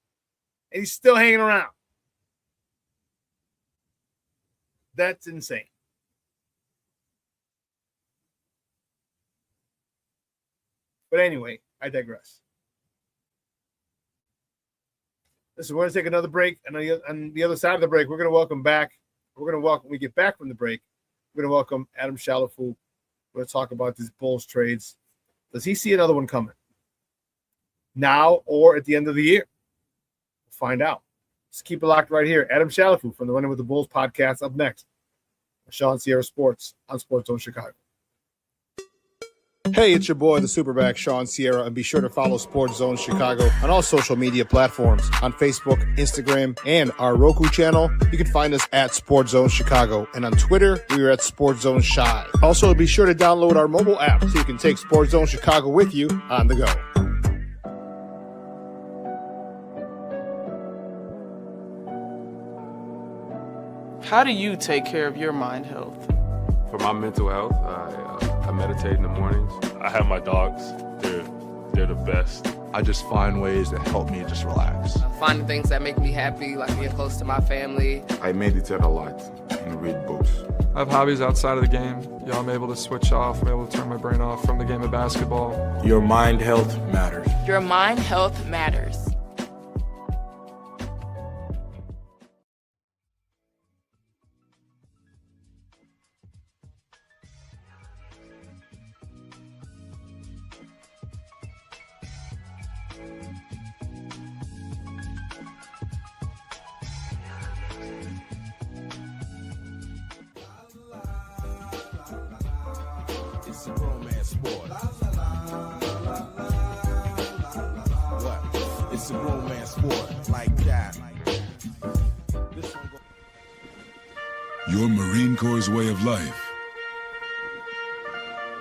And he's still hanging around. That's insane. But anyway, I digress. Listen, we're going to take another break. And on the other side of the break, we're going to welcome back. When we get back from the break, we're going to welcome Adam Chalifoux. We're going to talk about these Bulls trades. Does he see another one coming? Now or at the end of the year? We'll find out. Just keep it locked right here. Adam Chalifoux from the Running with the Bulls podcast up next. Shawn Sierra Sports on Sports Zone Chicago. Hey, it's your boy, the SuperBack, Shawn Sierra, and be sure to follow Sports Zone Chicago on all social media platforms, on Facebook, Instagram, and our Roku channel. You can find us at Sports Zone Chicago, and on Twitter, we are at Sports Zone Shy. Also, be sure to download our mobile app so you can take Sports Zone Chicago with you on the go. How do you take care of your mind health? For my mental health, I meditate in the mornings. I have my dogs. They're the best. I just find ways that help me just relax. Finding things that make me happy, like being close to my family. I meditate a lot and read books. I have hobbies outside of the game. I'm able to switch off. I'm able to turn my brain off from the game of basketball. Your mind health matters. Your mind health matters. It's a romance sport. What? It's a romance sport like that. Your Marine Corps' way of life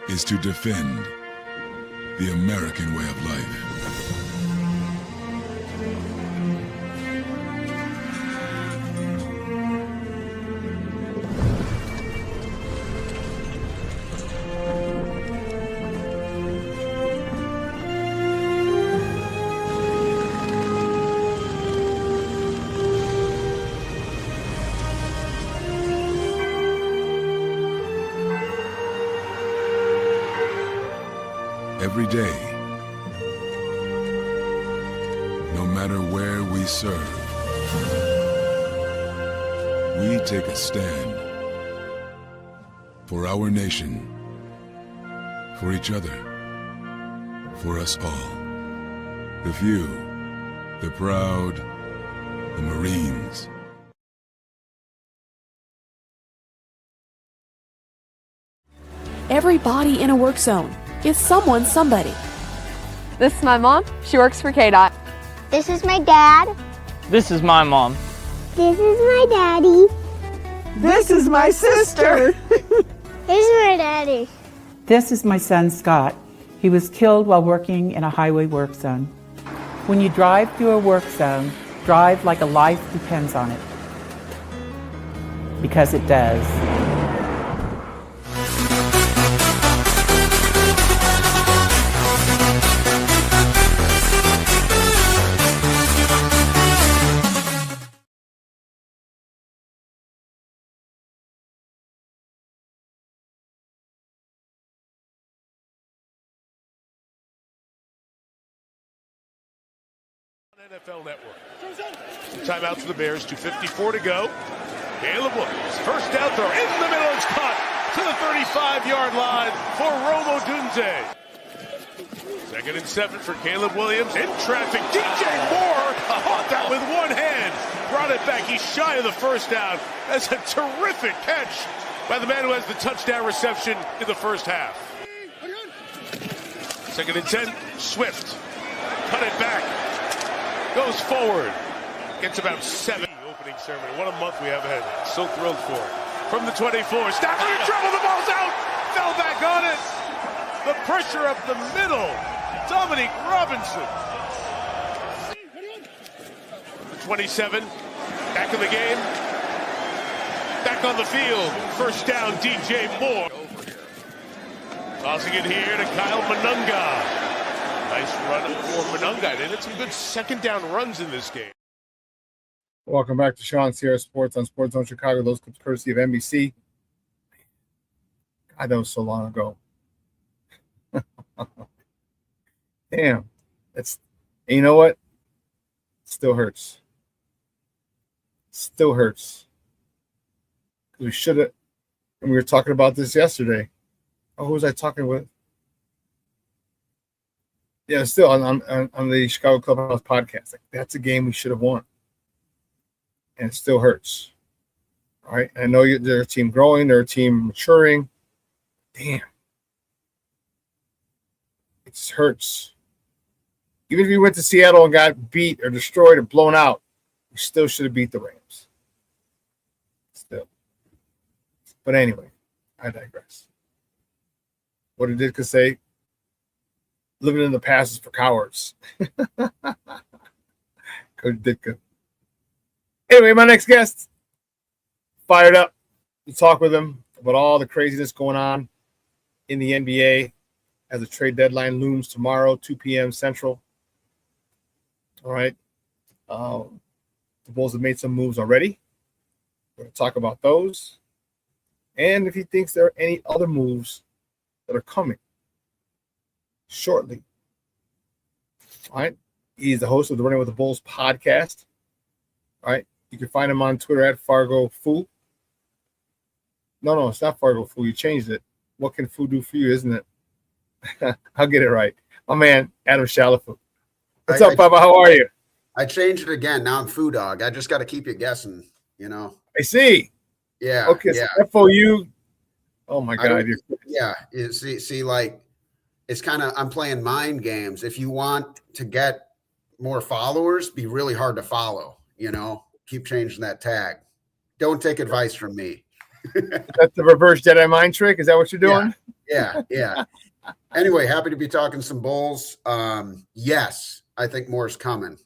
is to defend the American way of life. Every day, no matter where we serve, we take a stand for our nation, for each other, for us all. The few, the proud, the Marines. Every body in a work zone is someone's somebody. This is my mom. She works for KDOT. This is my dad. This is my mom. This is my daddy. This is my sister. This is my daddy. This is my son, Scott. He was killed while working in a highway work zone. When you drive through a work zone, drive like a life depends on it. Because it does. NFL Network. Timeout for the Bears, 2:54 to go. Caleb Williams, first down throw in the middle, it's caught to the 35-yard line for Rome Odunze. 2nd and 7 for Caleb Williams. In traffic, DJ Moore caught that with one hand. Brought it back. He's shy of the first down. That's a terrific catch by the man who has the touchdown reception in the first half. 2nd and 10, Swift. Cut it back. Goes forward. Gets about 7. Opening ceremony. What a month we have ahead. So thrilled for it. From the 24. Stafford in trouble. The ball's out. Fell back on it. The pressure up the middle. Dominique Robinson. The 27. Back in the game. Back on the field. First down, DJ Moore. Tossing it here to Kyle Monunga. Nice run for Monunga. They did some good second down runs in this game. Welcome back to ShawnSierraSports on Sports Zone Chicago. Those clips courtesy of NBC. God, that was so long ago. Damn. And you know what? It still hurts. Still hurts. We should have, and we were talking about this yesterday. Oh, who was I talking with? Yeah, still on the Chicago Clubhouse podcast. Like, that's a game we should have won. And it still hurts. All right. I know they're a team growing, they're a team maturing. Damn. It just hurts. Even if you went to Seattle and got beat or destroyed or blown out, you still should have beat the Rams. Still. But anyway, I digress. What did Ditka say? Living in the past is for cowards. Coach Ditka. Anyway, my next guest, fired up to talk with him about all the craziness going on in the NBA as the trade deadline looms tomorrow, 2 p.m. Central. All right. The Bulls have made some moves already. We're going to talk about those. And if he thinks there are any other moves that are coming shortly. All right. He's the host of the Running with the Bulls podcast. All right. You can find him on Twitter at FargoFoo. No, it's not FargoFoo. You changed it. What can Foo do for you, isn't it? I'll get it right. My man, Adam Chalifoux. What's up, Papa? How are you? I changed it again. Now I'm Foo Dog. I just got to keep you guessing, you know. I see. Yeah. Okay, yeah. So FOU. Oh, my God. Yeah. See, like, it's kind of, I'm playing mind games. If you want to get more followers, be really hard to follow, you know. Keep changing that tag. Don't take advice from me. That's the reverse Jedi mind trick. Is that what you're doing? Yeah. Anyway, happy to be talking some Bulls. Yes, I think more's coming.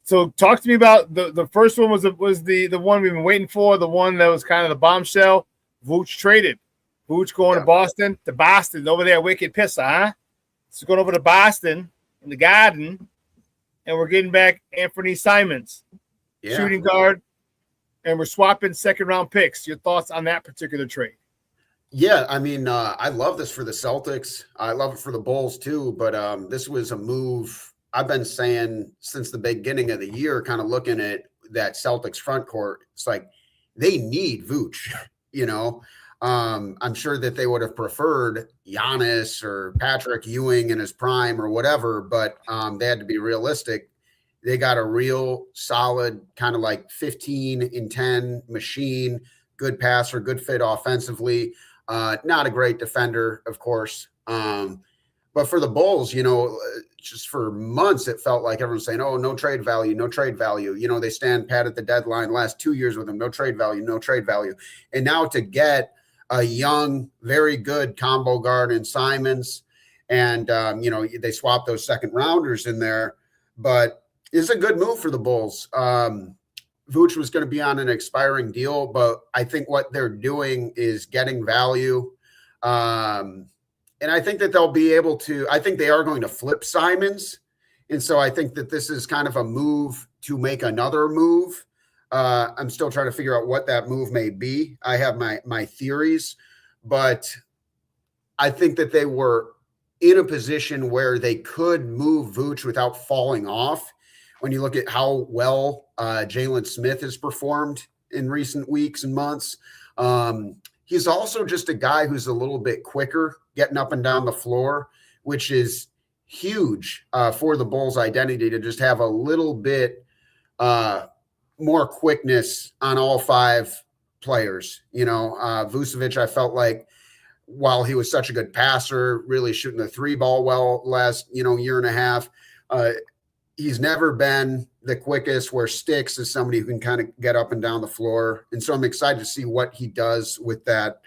So talk to me about the first one was the one we've been waiting for, the one that was kind of the bombshell. Vooch traded. Vooch going to Boston over there, wicked pisser, huh? So going over to Boston in the Garden. And we're getting back Anthony Simons, shooting guard, and we're swapping second-round picks. Your thoughts on that particular trade? Yeah, I mean, I love this for the Celtics. I love it for the Bulls too, but this was a move I've been saying since the beginning of the year, kind of looking at that Celtics front court. It's like they need Vooch, you know. I'm sure that they would have preferred Giannis or Patrick Ewing in his prime or whatever, but they had to be realistic. They got a real solid kind of like 15 in 10 machine, good passer, good fit offensively. Not a great defender, of course. But for the Bulls, you know, just for months, it felt like everyone's saying, oh, no trade value, no trade value. You know, they stand pat at the deadline last 2 years with them, no trade value, no trade value. And now to get a young, very good combo guard in Simons. And, you know, they swapped those second rounders in there, but it's a good move for the Bulls. Vooch was going to be on an expiring deal, but I think what they're doing is getting value. And I think that they'll be able to, I think they are going to flip Simons. And so I think that this is kind of a move to make another move. I'm still trying to figure out what that move may be. I have my theories, but I think that they were in a position where they could move Vooch without falling off. When you look at how well Jalen Smith has performed in recent weeks and months, he's also just a guy who's a little bit quicker getting up and down the floor, which is huge for the Bulls' identity to just have a little bit more quickness on all 5 players. Vucevic, I felt like, while he was such a good passer, really shooting the 3 ball well last, year and a half, he's never been the quickest, where Sticks is somebody who can kind of get up and down the floor. And so I'm excited to see what he does with that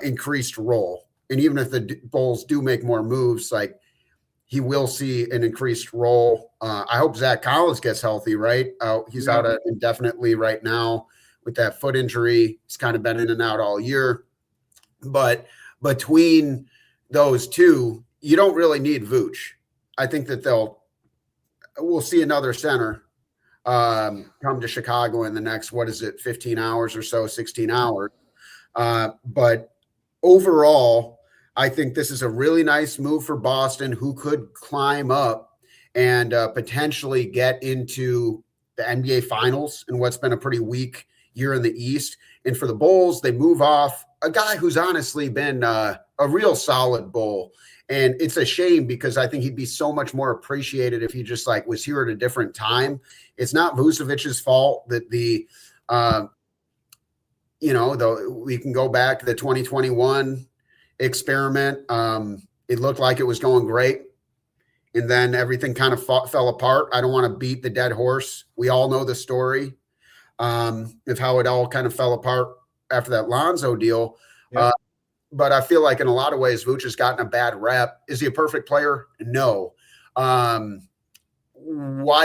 increased role. And even if the Bulls do make more moves, like, he will see an increased role. I hope Zach Collins gets healthy, right? He's out indefinitely right now with that foot injury. He's kind of been in and out all year. But between those two, you don't really need Vooch. I think that we'll see another center come to Chicago in the next, 15 hours or so, 16 hours. But overall, I think this is a really nice move for Boston, who could climb up and potentially get into the NBA Finals in what's been a pretty weak year in the East. And for the Bulls, they move off a guy who's honestly been a real solid Bull. And it's a shame, because I think he'd be so much more appreciated if he just was here at a different time. It's not Vucevic's fault that we can go back to the 2021 experiment. It looked like it was going great, and then everything kind of fell apart. I don't want to beat the dead horse. We all know the story of how it all kind of fell apart after that Lonzo deal. Yeah. But I feel like in a lot of ways, Vooch has gotten a bad rep. Is he a perfect player? No. Why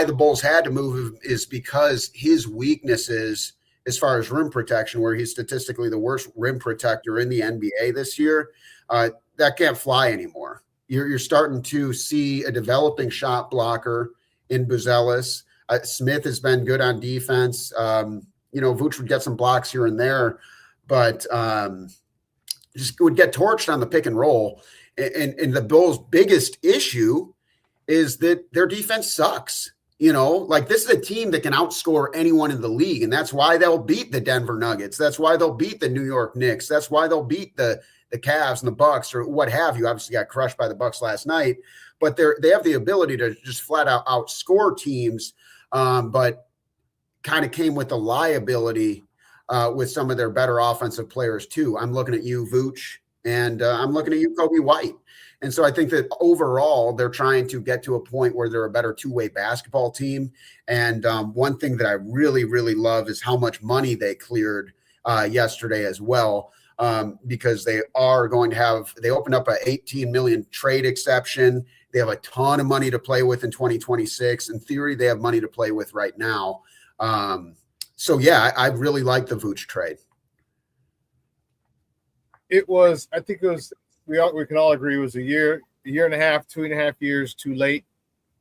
the Bulls had to move him is because his weaknesses, as far as rim protection, where he's statistically the worst rim protector in the NBA this year, that can't fly anymore. You're starting to see a developing shot blocker in Buzelis. Smith has been good on defense. Vooch would get some blocks here and there, but just would get torched on the pick and roll. And the Bulls' biggest issue is that their defense sucks. This is a team that can outscore anyone in the league, and that's why they'll beat the Denver Nuggets. That's why they'll beat the New York Knicks. That's why they'll beat the Cavs and the Bucks, or what have you. Obviously got crushed by the Bucks last night, but they have the ability to just flat out outscore teams, but kind of came with the liability with some of their better offensive players too. I'm looking at you, Vooch, and I'm looking at you, Kobe White. And so I think that overall they're trying to get to a point where they're a better two-way basketball team. And one thing that I really, really love is how much money they cleared yesterday as well, because they are going to they opened up an $18 million trade exception. They have a ton of money to play with in 2026. In theory, they have money to play with right now. So yeah, I really like the Vooch trade. I think it was, we can all agree it was a year and a half, 2.5 years too late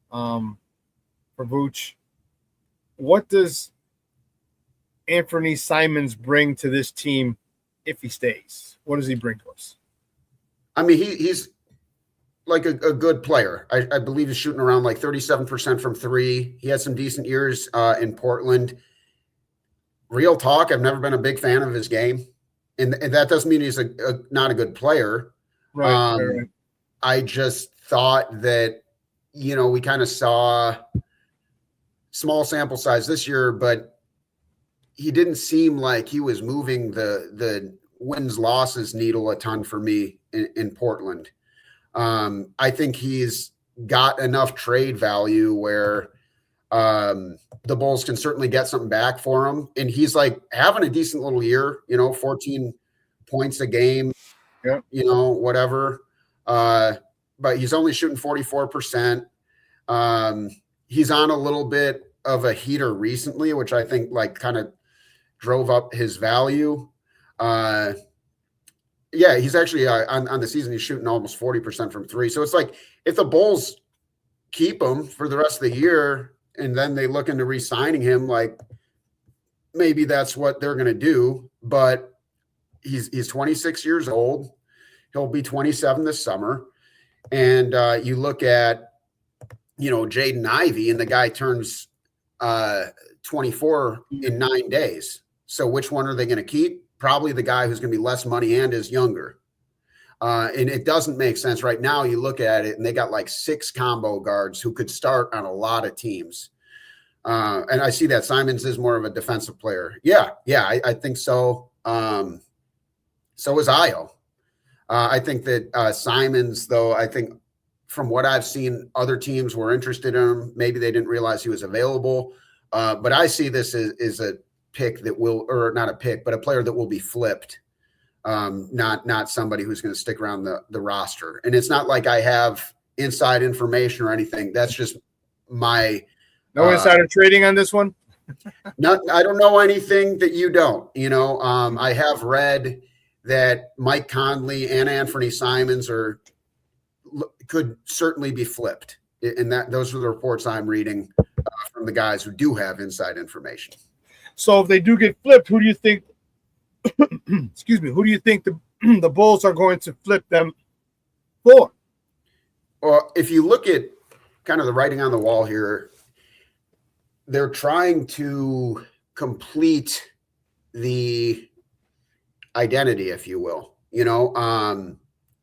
for Vooch. What does Anthony Simons bring to this team if he stays? What does he bring to us? I mean, he's like a good player. I believe he's shooting around like 37% from three. He had some decent years in Portland. Real talk, I've never been a big fan of his game. And that doesn't mean he's not a good player. Right. I just thought that, we kind of saw small sample size this year, but he didn't seem like he was moving the wins losses needle a ton for me in Portland. I think he's got enough trade value where the Bulls can certainly get something back for him. And he's like having a decent little year, 14 points a game, whatever. But he's only shooting 44%. He's on a little bit of a heater recently, which I think kind of drove up his value. He's actually on the season, he's shooting almost 40% from three. So it's like, if the Bulls keep him for the rest of the year and then they look into re-signing him, maybe that's what they're going to do. But he's 26 years old. He'll be 27 this summer. And you look at, Jaden Ivey, and the guy turns 24 in 9 days. So which one are they going to keep? Probably the guy who's going to be less money and is younger. And it doesn't make sense right now. You look at it and they got like 6 combo guards who could start on a lot of teams. And I see that Simons is more of a defensive player. Yeah, I think so. So is Io. I think that Simons, though, I think from what I've seen, other teams were interested in him. Maybe they didn't realize he was available. But I see this as a pick that will, or not a pick, but a player that will be flipped. Not somebody who's going to stick around the roster. And it's not like I have inside information or anything. That's just my no insider trading on this one. I don't know anything that you don't. I have read that Mike Conley and Anthony Simons could certainly be flipped, and those are the reports I'm reading from the guys who do have inside information. So if they do get flipped, who do you think? Excuse me. Who do you think the Bulls are going to flip them for? Well, if you look at kind of the writing on the wall here, they're trying to complete the identity, if you will.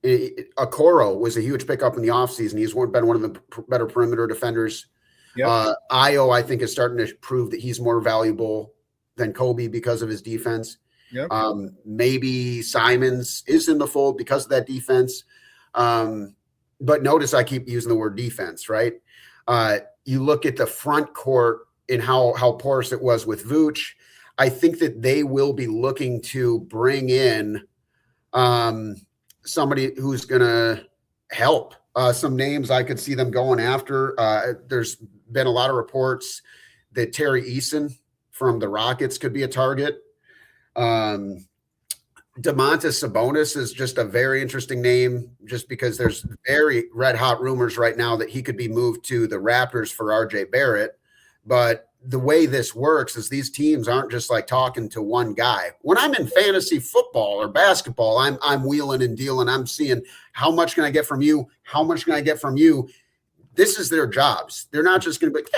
Okoro was a huge pickup in the offseason. He's been one of the better perimeter defenders. Yep. Io, I think, is starting to prove that he's more valuable than Kobe because of his defense. Yep. Maybe Simons is in the fold because of that defense. But notice I keep using the word defense, right? You look at the front court and how porous it was with Vooch. I think that they will be looking to bring in somebody who's going to help. Some names I could see them going after. There's been a lot of reports that Terry Eason from the Rockets could be a target. Domantas Sabonis is just a very interesting name just because there's very red hot rumors right now that he could be moved to the Raptors for RJ Barrett. But the way this works is these teams aren't just like talking to one guy. When I'm in fantasy football or basketball, I'm wheeling and dealing. I'm seeing how much can I get from you? How much can I get from you? This is their jobs. They're not just going to be,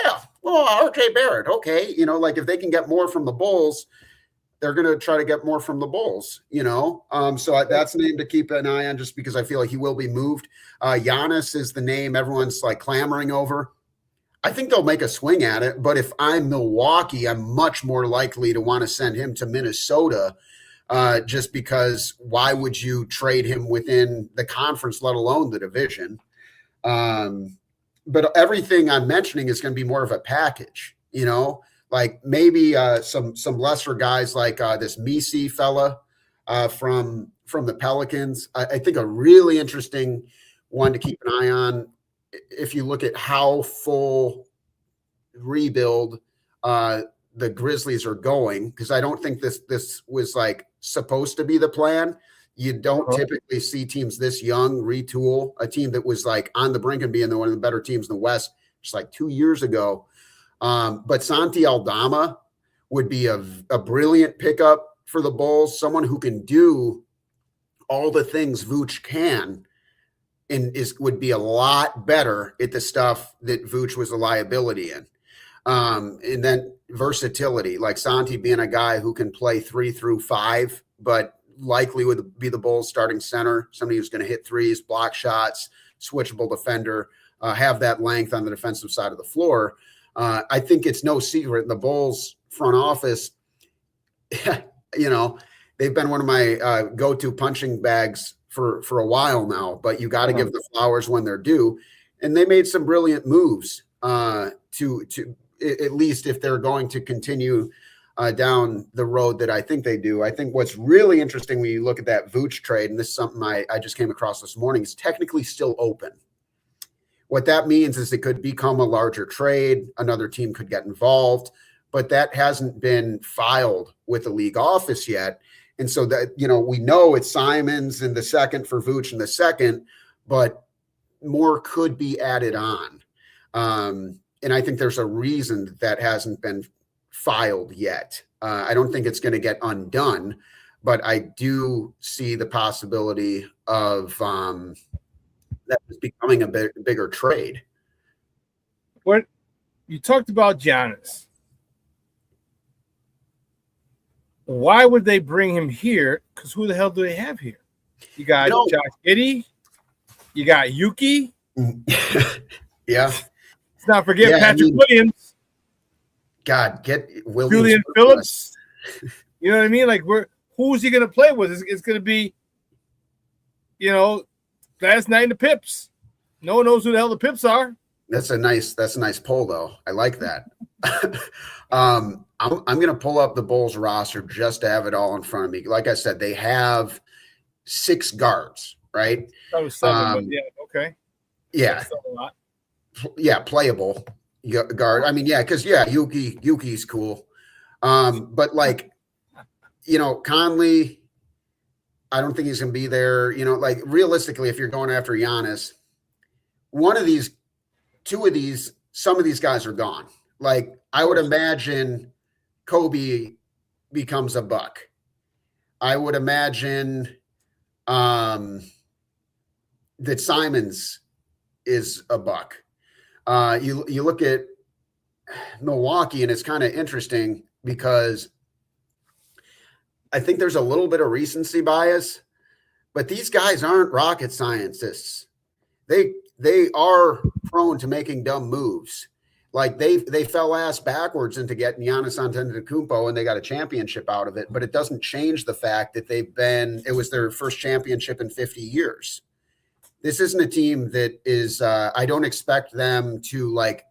RJ Barrett. Okay. Like if they can get more from the Bulls, they're going to try to get more from the Bulls, So that's a name to keep an eye on just because I feel like he will be moved. Giannis is the name everyone's like clamoring over. I think they'll make a swing at it, but if I'm Milwaukee, I'm much more likely to want to send him to Minnesota just because why would you trade him within the conference, let alone the division? But everything I'm mentioning is going to be more of a package, like maybe some lesser guys like this Misi fella from the Pelicans. I think a really interesting one to keep an eye on. If you look at how full rebuild the Grizzlies are going, because I don't think this was like supposed to be the plan. You don't typically see teams this young retool a team that was like on the brink of being one of the better teams in the West just like 2 years ago. But Santi Aldama would be a brilliant pickup for the Bulls, someone who can do all the things Vooch can. And would be a lot better at the stuff that Vooch was a liability in. And then versatility, like Santi being a guy who can play 3 through 5, but likely would be the Bulls starting center, somebody who's going to hit threes, block shots, switchable defender, have that length on the defensive side of the floor. I think it's no secret in the Bulls front office, they've been one of my go-to punching bags for a while now, but you got to give the flowers when they're due. And they made some brilliant moves to at least if they're going to continue down the road that I think they do. I think what's really interesting when you look at that Vooch trade, and this is something I just came across this morning, is technically still open. What that means is it could become a larger trade. Another team could get involved, but that hasn't been filed with the league office yet. And so that, we know it's Simons in the second for Vooch in the second, but more could be added on. And I think there's a reason that hasn't been filed yet. I don't think it's going to get undone, but I do see the possibility of that was becoming a bigger trade. What you talked about Giannis. Why would they bring him here? Because who the hell do they have here? You got Josh Giddey. You got Yuki. Yeah. Let's not forget Patrick Williams. God, get Williams. Julian Phillips. You know what I mean? Like, who's he going to play with? It's going to be, last night in the Pips. No one knows who the hell the Pips are. That's a nice poll, though. I like that. I'm going to pull up the Bulls roster just to have it all in front of me. Like I said, they have 6 guards, right? That was 7, but yeah, okay. Yeah. A lot. Yeah, playable guard. I mean, yeah, because Yuki's cool. But like, Conley, I don't think he's gonna be there. Like realistically, if you're going after Giannis, some of these guys are gone. Like I would imagine Kobe becomes a Buck. I would imagine that Simons is a Buck. You look at Milwaukee, and it's kind of interesting because I think there's a little bit of recency bias, but these guys aren't rocket scientists. They are prone to making dumb moves. Like they fell ass backwards into getting Giannis Antetokounmpo, and they got a championship out of it. But it doesn't change the fact that it was their first championship in 50 years. This isn't a team that is. I don't expect them to like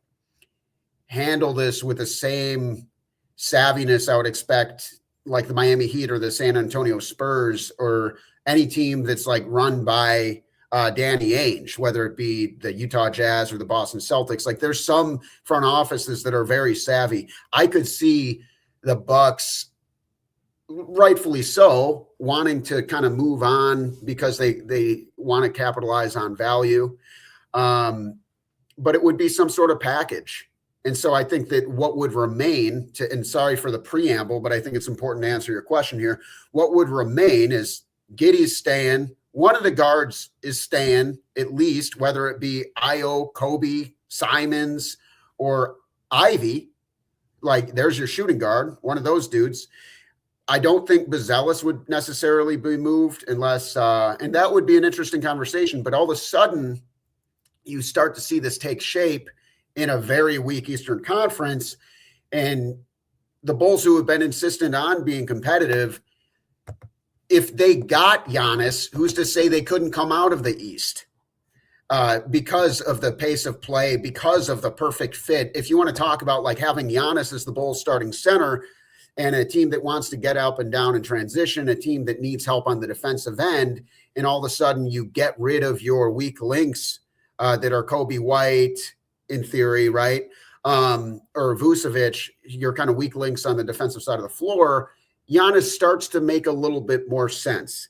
handle this with the same savviness I would expect like the Miami Heat or the San Antonio Spurs or any team that's like run by Danny Ainge, whether it be the Utah Jazz or the Boston Celtics. Like there's some front offices that are very savvy. I could see the Bucks, rightfully so, wanting to kind of move on because they want to capitalize on value. But it would be some sort of package. And so I think that what would remain and sorry for the preamble, but I think it's important to answer your question here. What would remain is Giddey's staying. One of the guards is staying, at least, whether it be Io, Kobe, Simons, or Ivy. Like there's your shooting guard, one of those dudes. I don't think Buzelis would necessarily be moved unless, and that would be an interesting conversation. But all of a sudden, you start to see this take shape in a very weak Eastern Conference. And the Bulls, who have been insistent on being competitive, if they got Giannis, who's to say they couldn't come out of the East because of the pace of play, because of the perfect fit? If you want to talk about like having Giannis as the Bulls starting center and a team that wants to get up and down in transition, a team that needs help on the defensive end, and all of a sudden you get rid of your weak links that are Kobe White, in theory, right? Or Vucevic, your kind of weak links on the defensive side of the floor, Giannis starts to make a little bit more sense.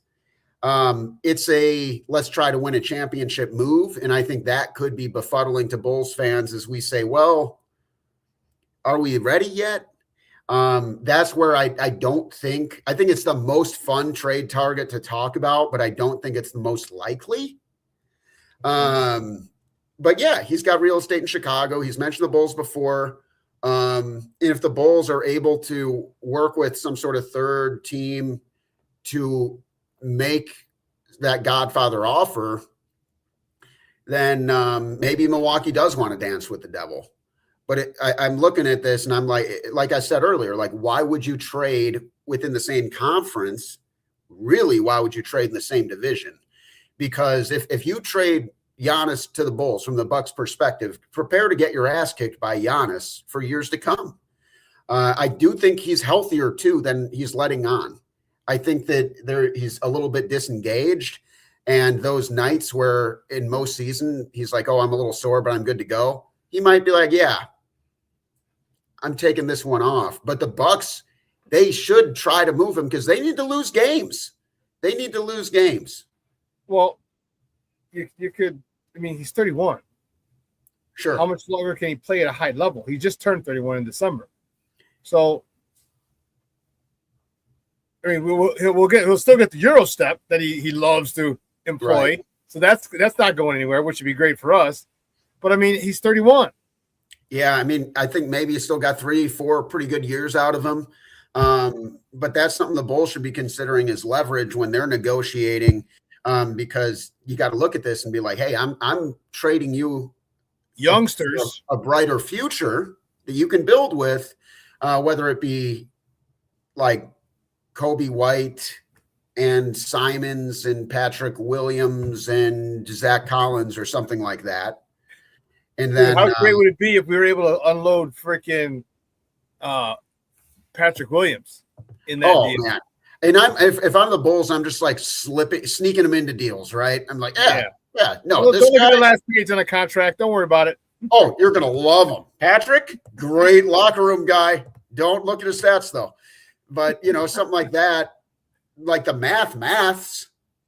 It's a let's try to win a championship move, and I think that could be befuddling to Bulls fans as we say, well, are we ready yet? That's where I think it's the most fun trade target to talk about, but I don't think it's the most likely. But yeah, he's got real estate in Chicago. He's mentioned the Bulls before. And if the Bulls are able to work with some sort of third team to make that Godfather offer, then maybe Milwaukee does want to dance with the devil. But I'm looking at this and I'm like I said earlier, like, why would you trade within the same conference? Really, why would you trade in the same division? Because if you trade Giannis to the Bulls from the Bucks perspective, prepare to get your ass kicked by Giannis for years to come. I do think he's healthier too than he's letting on. I think that he's a little bit disengaged, and those nights where in most season he's like, oh, I'm a little sore, but I'm good to go. He might be like, yeah, I'm taking this one off. But the Bucks, they should try to move him because they need to lose games. They need to lose games. Well, you could. I mean, he's 31. Sure. How much longer can he play at a high level? He just turned 31 in December. So, I mean, we'll still get the Euro step that he loves to employ. Right. So that's not going anywhere, which would be great for us. But I mean, he's 31. Yeah, I mean, I think maybe you still got 3-4 pretty good years out of him. But that's something the Bulls should be considering as leverage when they're negotiating, because you got to look at this and be like, hey, I'm trading you youngsters a brighter future that you can build with, whether it be like Kobe White and Simons and Patrick Williams and Zach Collins or something like that. And then how great would it be if we were able to unload freaking Patrick Williams in that deal? Man. And if I'm the Bulls, I'm just like sneaking them into deals, right? I'm like, no. Don't look at the last page on a contract. Don't worry about it. Oh, you're gonna love him, Patrick. Great locker room guy. Don't look at his stats though. But something like that, like the maths.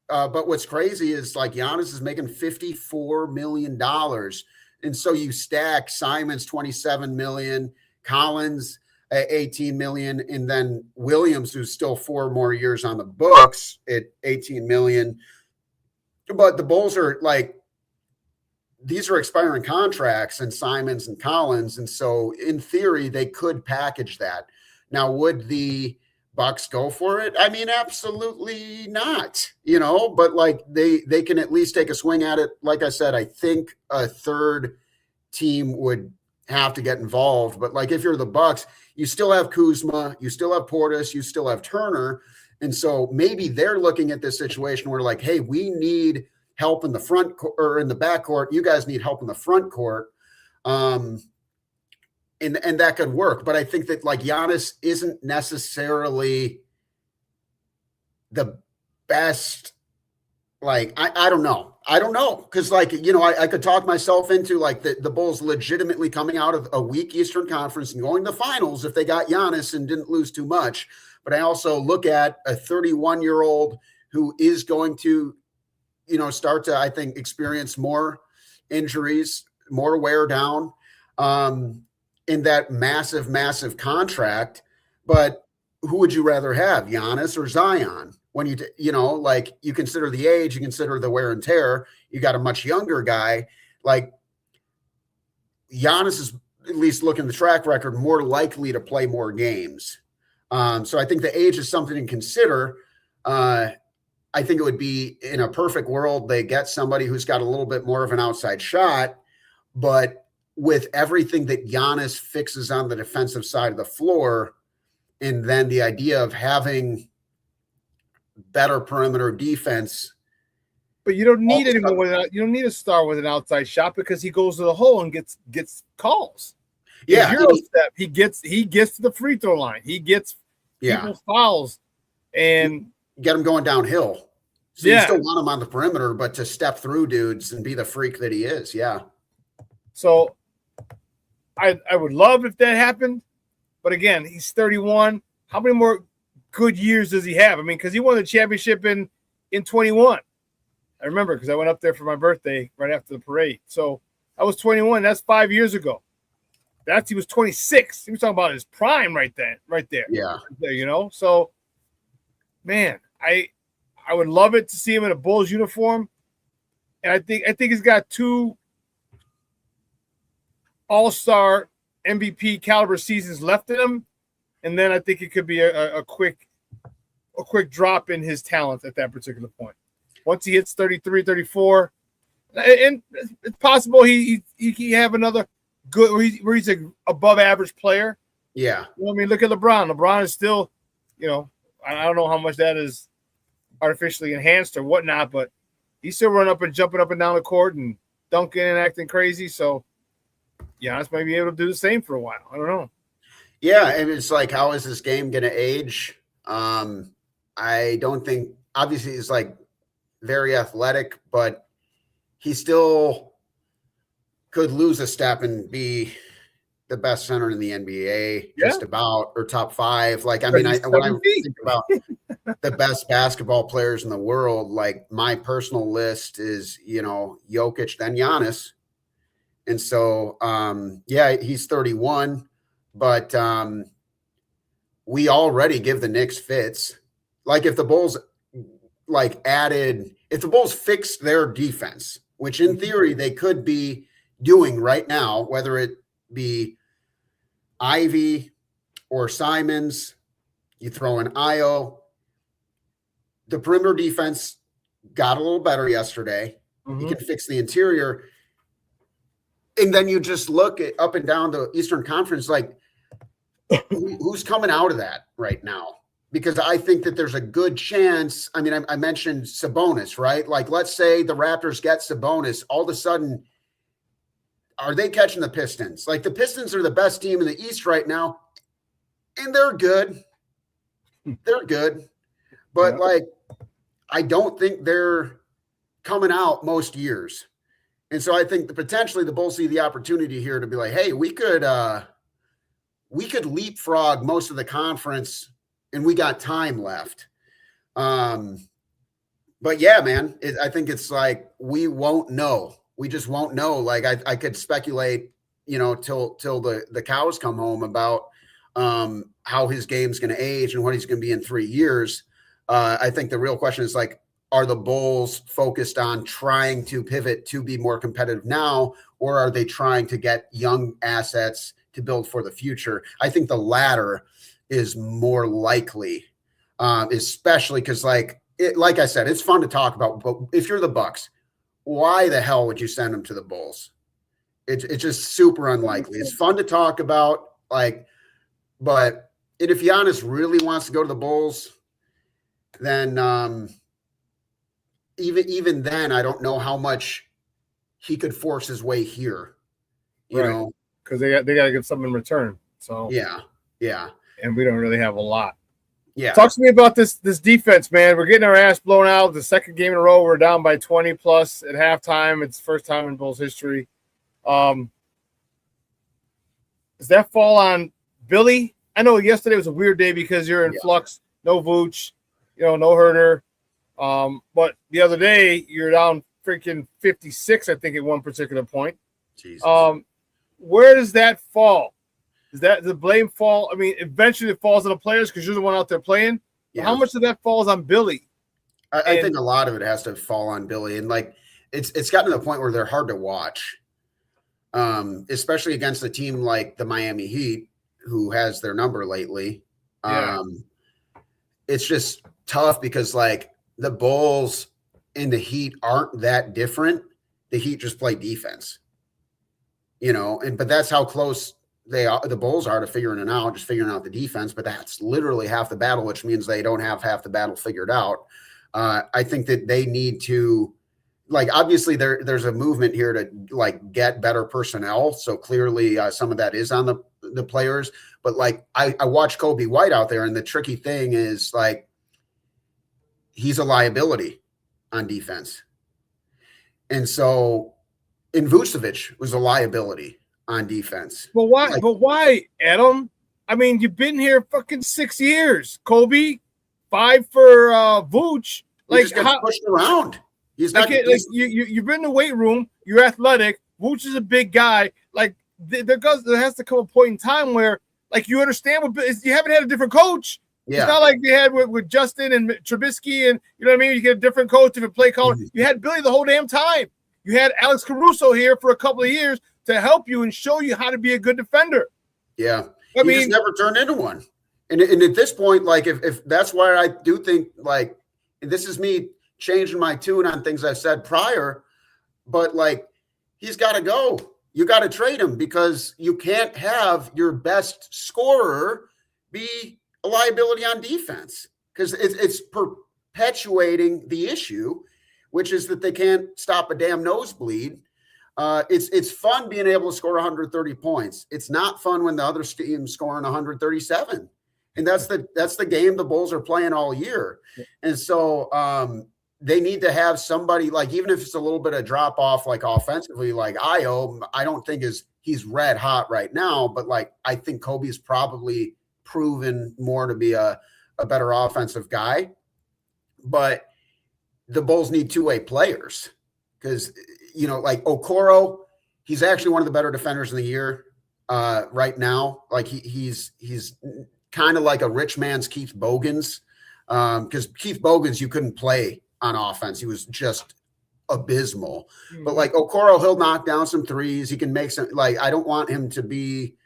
But what's crazy is like Giannis is making $54 million. And so you stack Simons $27 million, Collins 18 million, and then Williams, who's still 4 more years on the books at 18 million. But the Bulls are like, these are expiring contracts, and Simons and Collins. And so in theory, they could package that. Now, would the Bucks go for it? I mean, absolutely not, but like they can at least take a swing at it. Like I said, I think a third team would have to get involved, but like if you're the Bucks, you still have Kuzma, you still have Portis, you still have Turner. And so maybe they're looking at this situation where like, hey, we need help in the front or in the backcourt. You guys need help in the front court. And that could work. But I think that like Giannis isn't necessarily the best. Like, I don't know. Cause like, I could talk myself into like the Bulls legitimately coming out of a weak Eastern Conference and going to the finals if they got Giannis and didn't lose too much. But I also look at a 31-year-old who is going to, start to, I think, experience more injuries, more wear down, in that massive contract. But who would you rather have, Giannis or Zion? When you consider the age, you consider the wear and tear, you got a much younger guy. Like Giannis is, at least looking at the track record, more likely to play more games. So I think the age is something to consider. I think it would be, in a perfect world, they get somebody who's got a little bit more of an outside shot, but with everything that Giannis fixes on the defensive side of the floor, and then the idea of having better perimeter defense. But you don't need anyone you don't need a star with an outside shot, because he goes to the hole and gets calls. Yeah, he gets to the free throw line. He gets people's fouls, and get him going downhill. So you still want him on the perimeter, but to step through dudes and be the freak that he is. Yeah. So I would love if that happened, but again, he's 31. How many more good years does he have? I mean, because he won the championship in 21. I remember, because I went up there for my birthday right after the parade. So I was 21. That's 5 years ago. He was 26. He was talking about his prime right there. Yeah. So, man, I would love it to see him in a Bulls uniform. And I think he's got 2 all-star MVP caliber seasons left in him. And then I think it could be a quick drop in his talent at that particular point. Once he hits 33, 34, and it's possible he have another good where he's an above average player. Yeah. I mean, look at LeBron. LeBron is still, I don't know how much that is artificially enhanced or whatnot, but he's still running up and jumping up and down the court and dunking and acting crazy. So Giannis might be able to do the same for a while. I don't know. Yeah, and it's like, how is this game going to age? I don't think, obviously he's like very athletic, but he still could lose a step and be the best center in the NBA, just about, or top 5. Like, I mean, when I think about the best basketball players in the world, like my personal list is, Jokic, then Giannis. And so, he's 31. But we already give the Knicks fits. Like if the Bulls like added, if the Bulls fixed their defense, which in theory they could be doing right now, whether it be Ivy or Simons, you throw in Io, the perimeter defense got a little better yesterday. You can fix the interior. And then you just look at up and down the Eastern Conference, like who's coming out of that right now? Because I think that there's a good chance. I mean, I mentioned Sabonis, right? Like, let's say the Raptors get Sabonis. All of a sudden, are they catching the Pistons? Like, the Pistons are the best team in the East right now, and they're good. They're good. But, like, I don't think they're coming out most years. And so I think that potentially the Bulls see the opportunity here to be like, hey, we could leapfrog most of the conference, and we got time left. But yeah, man, I think it's like we won't know. We just won't know. Like I could speculate, till the cows come home about how his game's going to age and what he's going to be in 3 years. I think the real question is like, are the Bulls focused on trying to pivot to be more competitive now, or are they trying to get young assets to build for the future? I think the latter is more likely, especially because, like I said, it's fun to talk about. But if you're the Bucks, why the hell would you send them to the Bulls? It's just super unlikely. It's fun to talk about, but if Giannis really wants to go to the Bulls, then even then, I don't know how much he could force his way here. You know, because they got to get something in return. So yeah, and we don't really have a lot. Yeah, talk to me about this defense, man. We're getting our ass blown out. The second game in a row, we're down by 20 plus at halftime. It's the first time in Bulls history. Does that fall on Billy? I know yesterday was a weird day because you're in flux. No Vooch, no Herter. But the other day you're down freaking 56, I think, at one particular point. Jesus. Where does that fall? Is that the blame fall? I mean, eventually it falls on the players because you're the one out there playing. Yeah. How much of that falls on Billy? I think a lot of it has to fall on Billy, and like it's gotten to the point where they're hard to watch, especially against a team like the Miami Heat, who has their number lately. It's just tough because like the Bulls and the Heat aren't that different. The Heat just play defense, but that's how close the Bulls are to figuring it out, just figuring out the defense. But that's literally half the battle, which means they don't have half the battle figured out. I think that they need to, obviously there's a movement here to get better personnel. So clearly some of that is on the players, but I watched Kobe White out there, and the tricky thing is he's a liability on defense. And so Vucevic was a liability on defense. But why? But why, Adam? I mean, you've been here fucking 6 years. Kobe, 5 for Vooch. He just gets pushed around. He's not. You've been in the weight room. You're athletic. Vooch is a big guy. There has to come a point in time where you understand you haven't had a different coach. Yeah. It's not like they had with Justin and Trubisky, and you know what I mean. You get a different coach, different play caller. Mm-hmm. You had Billy the whole damn time. You had Alex Caruso here for a couple of years to help you and show you how to be a good defender. Yeah. I mean, just never turned into one. And at this point, if that's why I do think, and this is me changing my tune on things I've said prior, but he's got to go. You got to trade him because you can't have your best scorer be a liability on defense, because it's perpetuating the issue, which is that they can't stop a damn nosebleed. It's fun being able to score 130 points. It's not fun when the other team's scoring 137. And that's the game the Bulls are playing all year. And so they need to have somebody, even if it's a little bit of drop off, offensively, Io, I don't think he's red hot right now, but I think Kobe's probably proven more to be a better offensive guy. But the Bulls need two-way players because, Okoro, he's actually one of the better defenders in the year right now. He's kind of like a rich man's Keith Bogans. Because Keith Bogans, you couldn't play on offense. He was just abysmal. But like Okoro, he'll knock down some threes. He can make some, like, I don't want him to be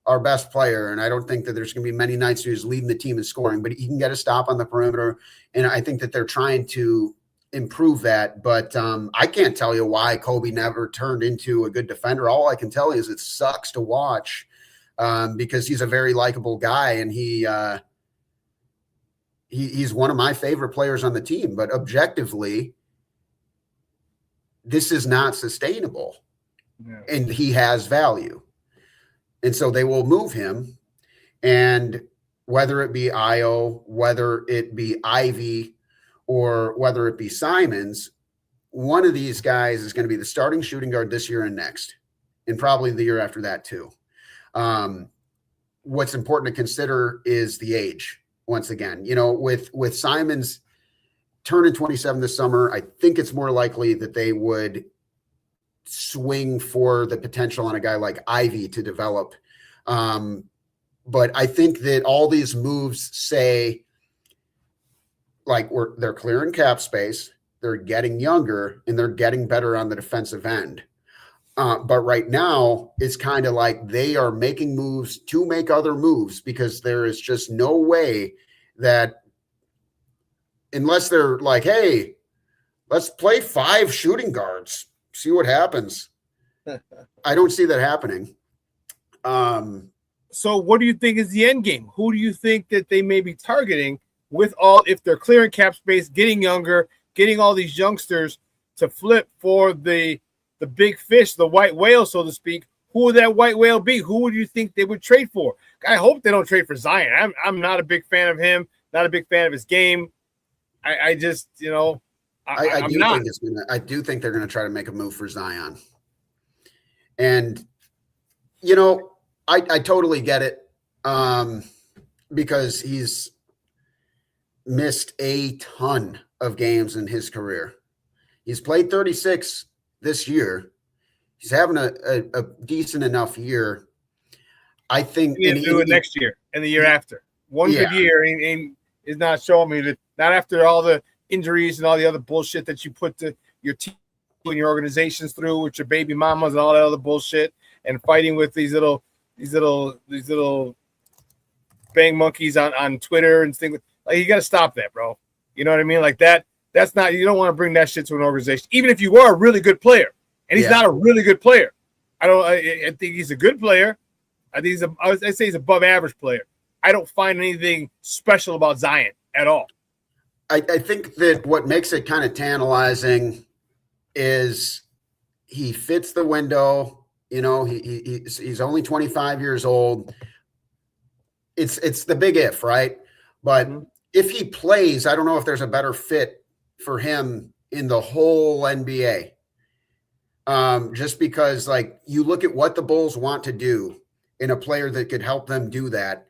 our best player. And I don't think that there's going to be many nights where he's leading the team in scoring, but he can get a stop on the perimeter. And I think that they're trying to improve that. But I can't tell you why Kobe never turned into a good defender. All I can tell you is it sucks to watch because he's a very likable guy. And he's one of my favorite players on the team. But objectively, this is not sustainable. Yeah. And he has value. And so they will move him. And whether it be Io, whether it be Ivy, or whether it be Simons, one of these guys is going to be the starting shooting guard this year and next, and probably the year after that too. What's important to consider is the age. Once again, you know, with Simons turning 27 this summer, I think it's more likely that they would swing for the potential on a guy like Ivy to develop. But I think that all these moves say, like, they're clearing cap space, they're getting younger, and they're getting better on the defensive end. But right now, it's kind of like they are making moves to make other moves because there is just no way that, unless they're like, hey, let's play 5 shooting guards, see what happens. I don't see that happening. So what do you think is the end game? Who do you think that they may be targeting with all, if they're clearing cap space, getting younger, getting all these youngsters to flip for the big fish, the white whale, so to speak? Who would that white whale be? Who would you think they would trade for? I hope they don't trade for Zion. I'm not a big fan of him, not a big fan of his game. I just, you know, I do think they're going to try to make a move for Zion. And, you know, I totally get it because he's missed a ton of games in his career. He's played 36 this year. He's having a decent enough year. I think he'll do it next year and the year after. One good year and is not showing me that, not after all the injuries and all the other bullshit that you put your team and your organizations through with your baby mamas and all that other bullshit and fighting with these little bang monkeys on Twitter and things. Like, you got to stop that, bro. You know what I mean? Like that's not, you don't want to bring that shit to an organization, even if you are a really good player. And he's not a really good player. I think he's a good player. I think I'd say he's above average player. I don't find anything special about Zion at all. I think that what makes it kind of tantalizing is he fits the window. You know, he's only 25 years old. It's the big if, right? But if he plays, I don't know if there's a better fit for him in the whole NBA. Just because, like, you look at what the Bulls want to do in a player that could help them do that.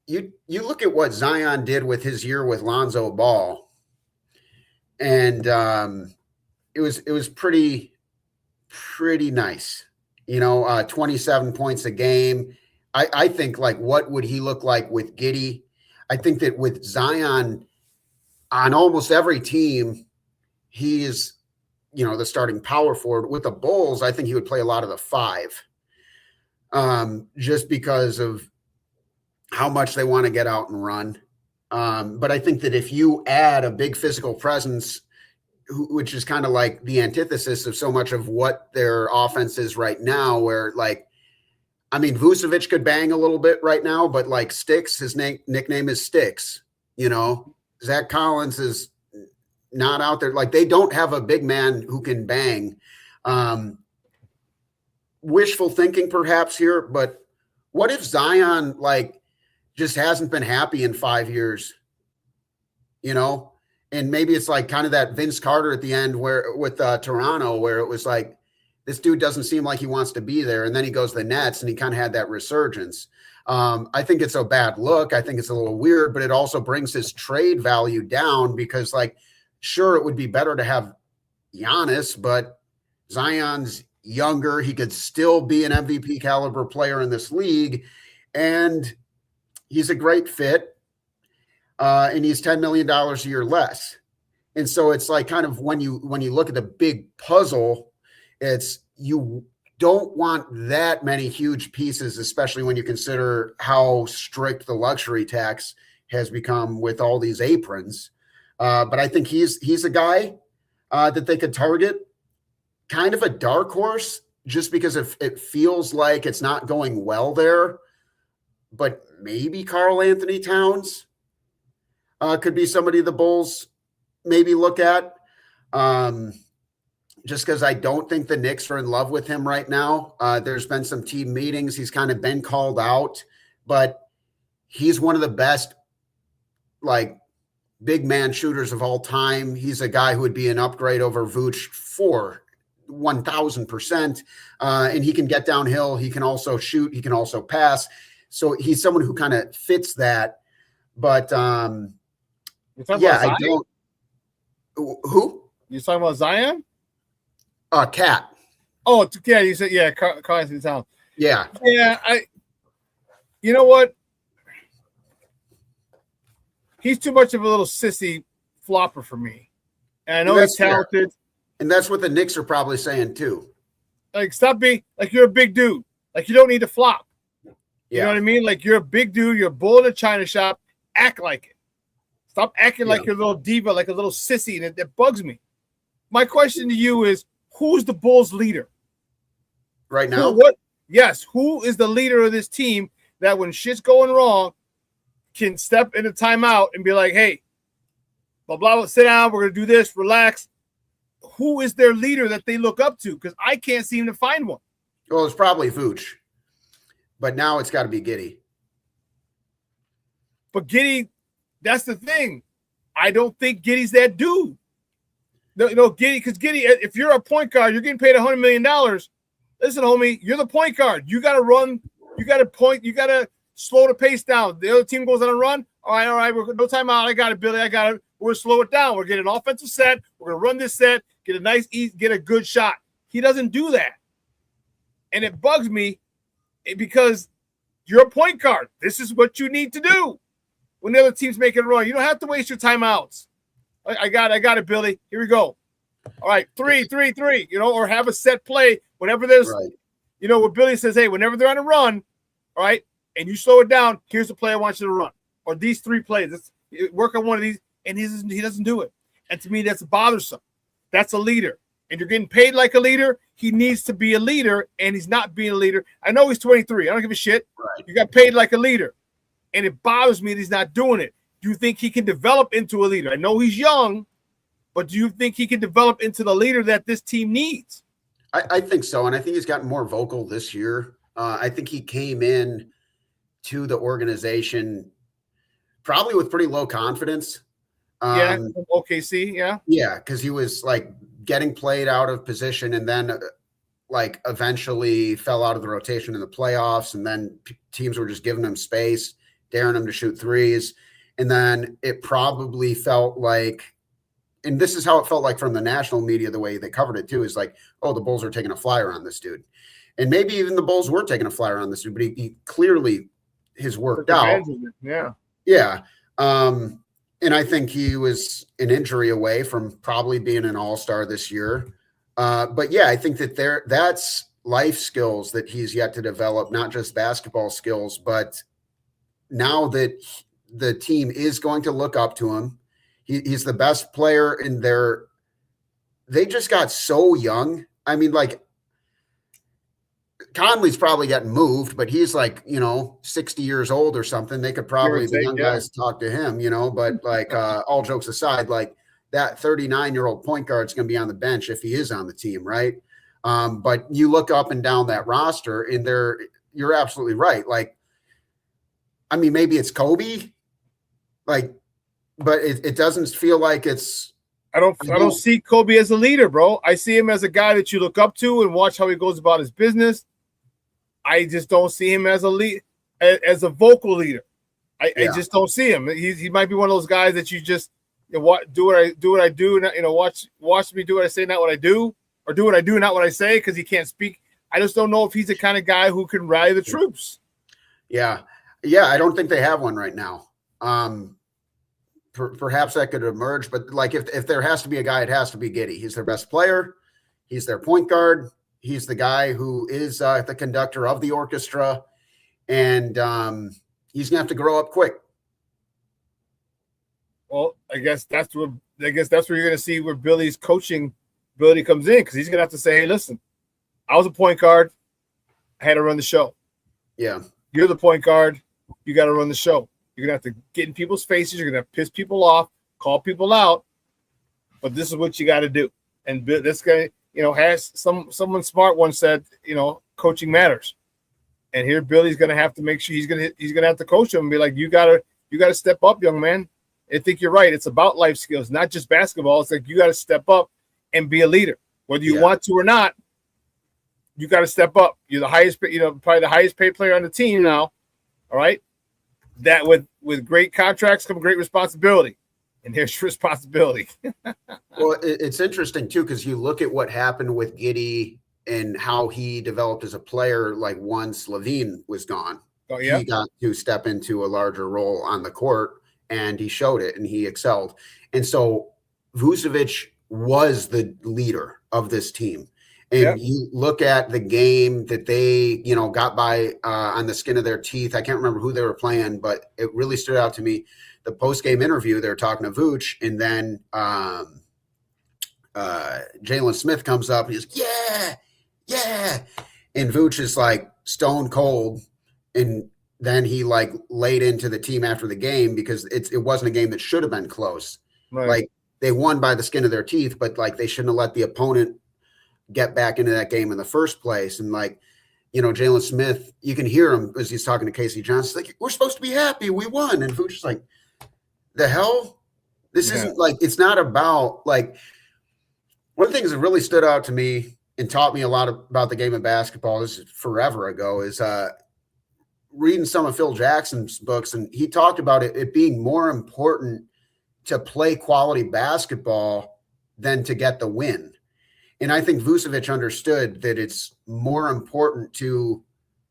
You look at what Zion did with his year with Lonzo Ball, and it was pretty nice. You know, 27 points a game. I think, like, what would he look like with Giddey? I think that with Zion on almost every team, he is, you know, the starting power forward. With the Bulls, I think he would play a lot of the 5, just because of how much they want to get out and run. But I think that if you add a big physical presence, which is kind of like the antithesis of so much of what their offense is right now, where, like, I mean, Vucevic could bang a little bit right now, but, like, Sticks, his nickname is Sticks, you know. Zach Collins is not out there. Like, they don't have a big man who can bang. Wishful thinking perhaps here, but what if Zion, like, just hasn't been happy in 5 years, you know? And maybe it's like kind of that Vince Carter at the end where with Toronto, where it was like, this dude doesn't seem like he wants to be there. And then he goes to the Nets and he kind of had that resurgence. I think it's a bad look. I think it's a little weird, but it also brings his trade value down because, like, sure, it would be better to have Giannis, but Zion's younger. He could still be an MVP caliber player in this league, and he's a great fit. and he's $10 million a year less. And so it's like kind of when you look at the big puzzle, it's you don't want that many huge pieces, especially when you consider how strict the luxury tax has become with all these aprons. But I think he's a guy that they could target, kind of a dark horse, just because it feels like it's not going well there. But maybe Karl Anthony Towns could be somebody the Bulls maybe look at, just because I don't think the Knicks are in love with him right now. There's been some team meetings. He's kind of been called out, but he's one of the best, like, big man shooters of all time. He's a guy who would be an upgrade over Vooch for 1,000%. And he can get downhill. He can also shoot. He can also pass. So he's someone who kind of fits that. But yeah, I don't. Who? You talking about Zion? Cat. Oh, yeah. You said Karl Anthony Towns. Yeah. Yeah. You know what? He's too much of a little sissy flopper for me. And I know he's talented. Fair. And that's what the Knicks are probably saying too. Like, stop being like you're a big dude. Like, you don't need to flop. You know what I mean? Like, you're a big dude. You're a bull in a china shop. Act like it. Stop acting like you're a little diva, like a little sissy, and it bugs me. My question to you is, who's the Bulls' leader? Right now? Yes, who is the leader of this team that when shit's going wrong can step in a timeout and be like, hey, blah, blah, blah, sit down, we're going to do this, relax. Who is their leader that they look up to? Because I can't seem to find one. Well, it's probably Vooch, but now it's got to be Giddey. But Giddey, that's the thing. I don't think Giddey's that dude. No, Giddey, because Giddey, if you're a point guard, you're getting paid $100 million. Listen, homie, you're the point guard. You got to run. You got to point. You got to slow the pace down. The other team goes on a run. All right. We're no timeout. I got it, Billy. I got it. We're going to slow it down. We're getting an offensive set. We're going to run this set, get a nice eat, get a good shot. He doesn't do that. And it bugs me because you're a point guard. This is what you need to do when the other team's making a run. You don't have to waste your timeouts. I got it, Billy. Here we go. All right, 3, or have a set play whenever there's, where Billy says, hey, whenever they're on a run, all right, and you slow it down, here's the play I want you to run. Or these 3 plays. Let's work on one of these, and he doesn't do it. And to me, that's bothersome. That's a leader. And you're getting paid like a leader. He needs to be a leader, and he's not being a leader. I know he's 23. I don't give a shit. Right. You got paid like a leader. And it bothers me that he's not doing it. Do you think he can develop into a leader? I know he's young, but do you think he can develop into the leader that this team needs? I think so, and I think he's gotten more vocal this year. I think he came in to the organization probably with pretty low confidence. OKC, yeah. Yeah, because he was like getting played out of position and then like eventually fell out of the rotation in the playoffs, and then teams were just giving him space, daring him to shoot threes. And then it probably felt like, and this is how it felt like from the national media, the way they covered it too, is like, oh, the Bulls are taking a flyer on this dude. And maybe even the Bulls were taking a flyer on this dude, but he clearly has worked out. Yeah. Yeah. And I think he was an injury away from probably being an all-star this year. But yeah, I think that that's life skills that he's yet to develop, not just basketball skills, but now that the team is going to look up to him. He's the best player in their – they just got so young. I mean, like, Conley's probably getting moved, but he's like, 60 years old or something. They could probably, the young guys, talk to him, but like all jokes aside, like that 39-year-old point guard is going to be on the bench if he is on the team, right? But you look up and down that roster and you're absolutely right. Like, I mean, maybe it's Kobe, like, but it doesn't feel like it's. I don't see Kobe as a leader, bro. I see him as a guy that you look up to and watch how he goes about his business. I just don't see him as as a vocal leader. I just don't see him. He might be one of those guys that you just do what I do, watch me do what I say, not what I do, or do what I do, not what I say, because he can't speak. I just don't know if he's the kind of guy who can rally the troops. Yeah. I don't think they have one right now. perhaps that could emerge. But like if there has to be a guy, it has to be Giddey. He's their best player. He's their point guard. He's the guy who is the conductor of the orchestra, and he's gonna have to grow up quick. Well, I guess that's where you're gonna see where Billy's coaching ability comes in, because he's gonna have to say, "Hey, listen, I was a point guard. I had to run the show. Yeah, you're the point guard. You got to run the show. You're gonna have to get in people's faces. You're gonna have to piss people off, call people out. But this is what you got to do." And this guy, has someone smart once said, coaching matters. And here Billy's gonna have to make sure he's gonna have to coach him and be like, you gotta step up, young man. I think you're right. It's about life skills, not just basketball. It's like you got to step up and be a leader, whether you want to or not. You got to step up. You're the highest, probably the highest paid player on the team now. All right. That with great contracts come great responsibility, and here's your responsibility. Well, it's interesting too, because you look at what happened with Giddey and how he developed as a player. Like once Levine was gone, he got to step into a larger role on the court. And he showed it, and he excelled. And so Vucevic was the leader of this team. And you look at the game that they, got by on the skin of their teeth. I can't remember who they were playing, but it really stood out to me. The post-game interview, they were talking to Vooch, and then Jalen Smith comes up, and he's like, yeah. And Vooch is like stone cold, and then he like laid into the team after the game because it wasn't a game that should have been close. Right. Like they won by the skin of their teeth, but like they shouldn't have let the opponent get back into that game in the first place. And like, Jalen Smith, you can hear him as he's talking to Casey Johnson, like, we're supposed to be happy we won. And Vooch is like, the hell? This isn't like, it's not about like, one of the things that really stood out to me and taught me a lot about the game of basketball, this is forever ago, is reading some of Phil Jackson's books, and he talked about it being more important to play quality basketball than to get the win. And I think Vucevic understood that it's more important to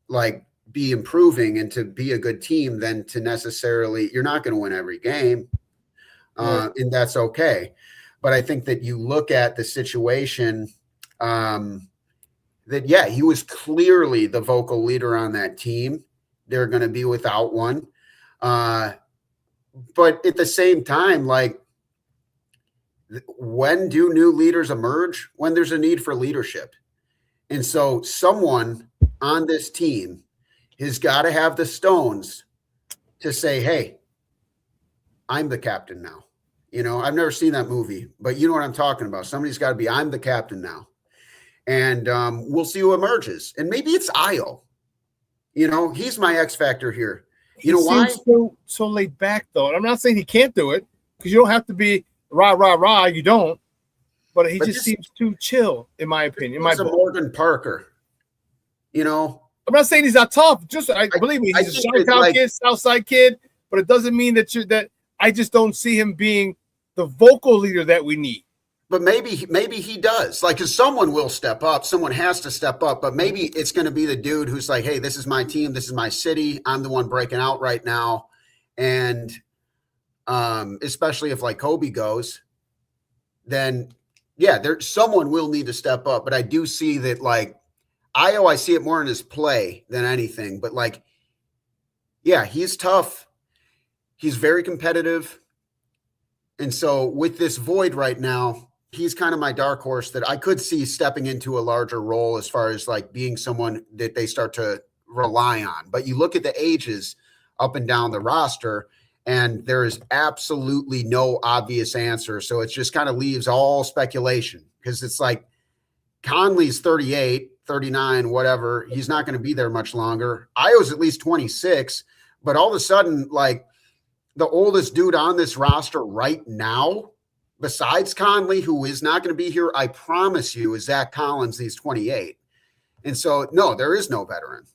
like be improving and to be a good team than to necessarily, you're not going to win every game. And that's okay. But I think that you look at the situation that, he was clearly the vocal leader on that team. They're going to be without one. But at the same time, like, when do new leaders emerge? When there's a need for leadership. And so someone on this team has got to have the stones to say, hey, I'm the captain now. I've never seen that movie, but you know what I'm talking about. Somebody's got to be, I'm the captain now. And we'll see who emerges. And maybe it's Io. He's my X factor here. You know why? So laid back, though. And I'm not saying he can't do it, because you don't have to be rah. You don't. But he just seems too chill, in my opinion. He's a Morgan Parker. I'm not saying he's not tough. Believe me, he's a Chi-Town kid, Southside kid. But it doesn't mean that I just don't see him being the vocal leader that we need. But maybe he does. Like, because someone will step up. Someone has to step up. But maybe it's going to be the dude who's like, hey, this is my team. This is my city. I'm the one breaking out right now. And especially if like Kobe goes, then someone will need to step up. But I do see that like I see it more in his play than anything. But like, he's tough. He's very competitive. And so with this void right now, he's kind of my dark horse that I could see stepping into a larger role as far as like being someone that they start to rely on. But you look at the ages up and down the roster, and there is absolutely no obvious answer. So it just kind of leaves all speculation, because it's like Conley's 38, 39, whatever. He's not going to be there much longer. Io's at least 26, but all of a sudden, like, the oldest dude on this roster right now, besides Conley, who is not going to be here, I promise you, is Zach Collins. He's 28. And so, no, there is no veteran.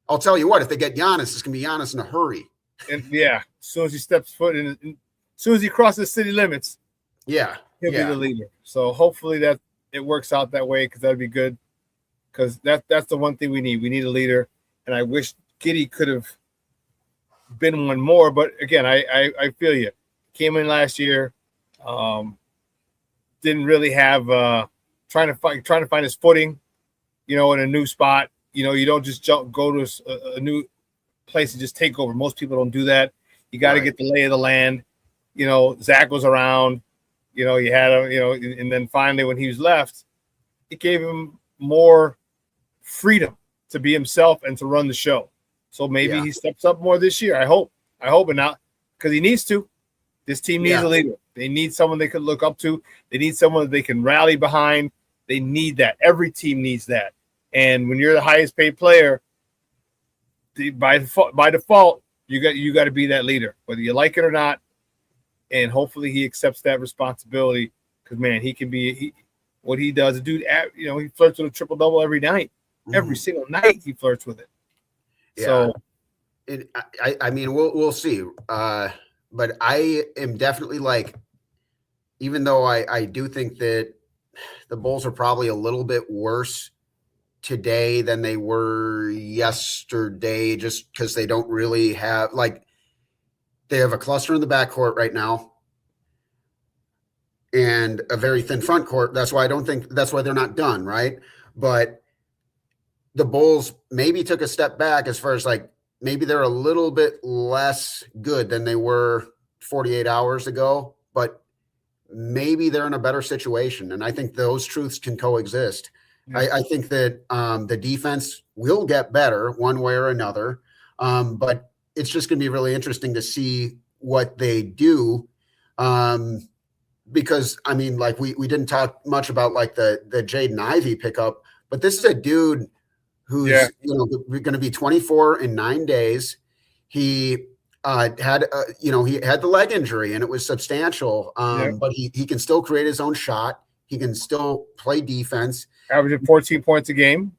I'll tell you what, if they get Giannis, it's going to be Giannis in a hurry. And as soon as he steps foot in, as soon as he crosses city limits, he'll be the leader. So hopefully that it works out that way, because that'd be good. Because that's the one thing we need. We need a leader. And I wish Giddey could have been one more. But again, I feel you. Came in last year, didn't really have trying to find his footing, in a new spot. You don't just go to a new place and just take over. Most people don't do that. You got to get the lay of the land. Zach was around. You had him. And then finally when he was left, it gave him more freedom to be himself and to run the show. So maybe he steps up more this year. I hope, and not because he needs to. This team needs a leader. They need someone they can look up to. They need someone that they can rally behind. They need that. Every team needs that. And when you're the highest paid player, by default, you got to be that leader, whether you like it or not. And hopefully he accepts that responsibility because, man, he can be what he does. The dude, he flirts with a triple-double every night. Every single night he flirts with it. Yeah. So, I mean, we'll see. But I am definitely even though I do think that the Bulls are probably a little bit worse today than they were yesterday, just because they don't really have they have a cluster in the backcourt right now and a very thin front court. That's why they're not done, right? But the Bulls maybe took a step back as far as maybe they're a little bit less good than they were 48 hours ago, but maybe they're in a better situation. And I think those truths can coexist. Yeah. I think that the defense will get better one way or another. But it's just going to be really interesting to see what they do. Because I mean, we didn't talk much about the Jaden Ivey pickup, but this is a dude who's going to be 24 in 9 days. He had the leg injury and it was substantial, but he can still create his own shot. He can still play defense. Averaging 14 points a game.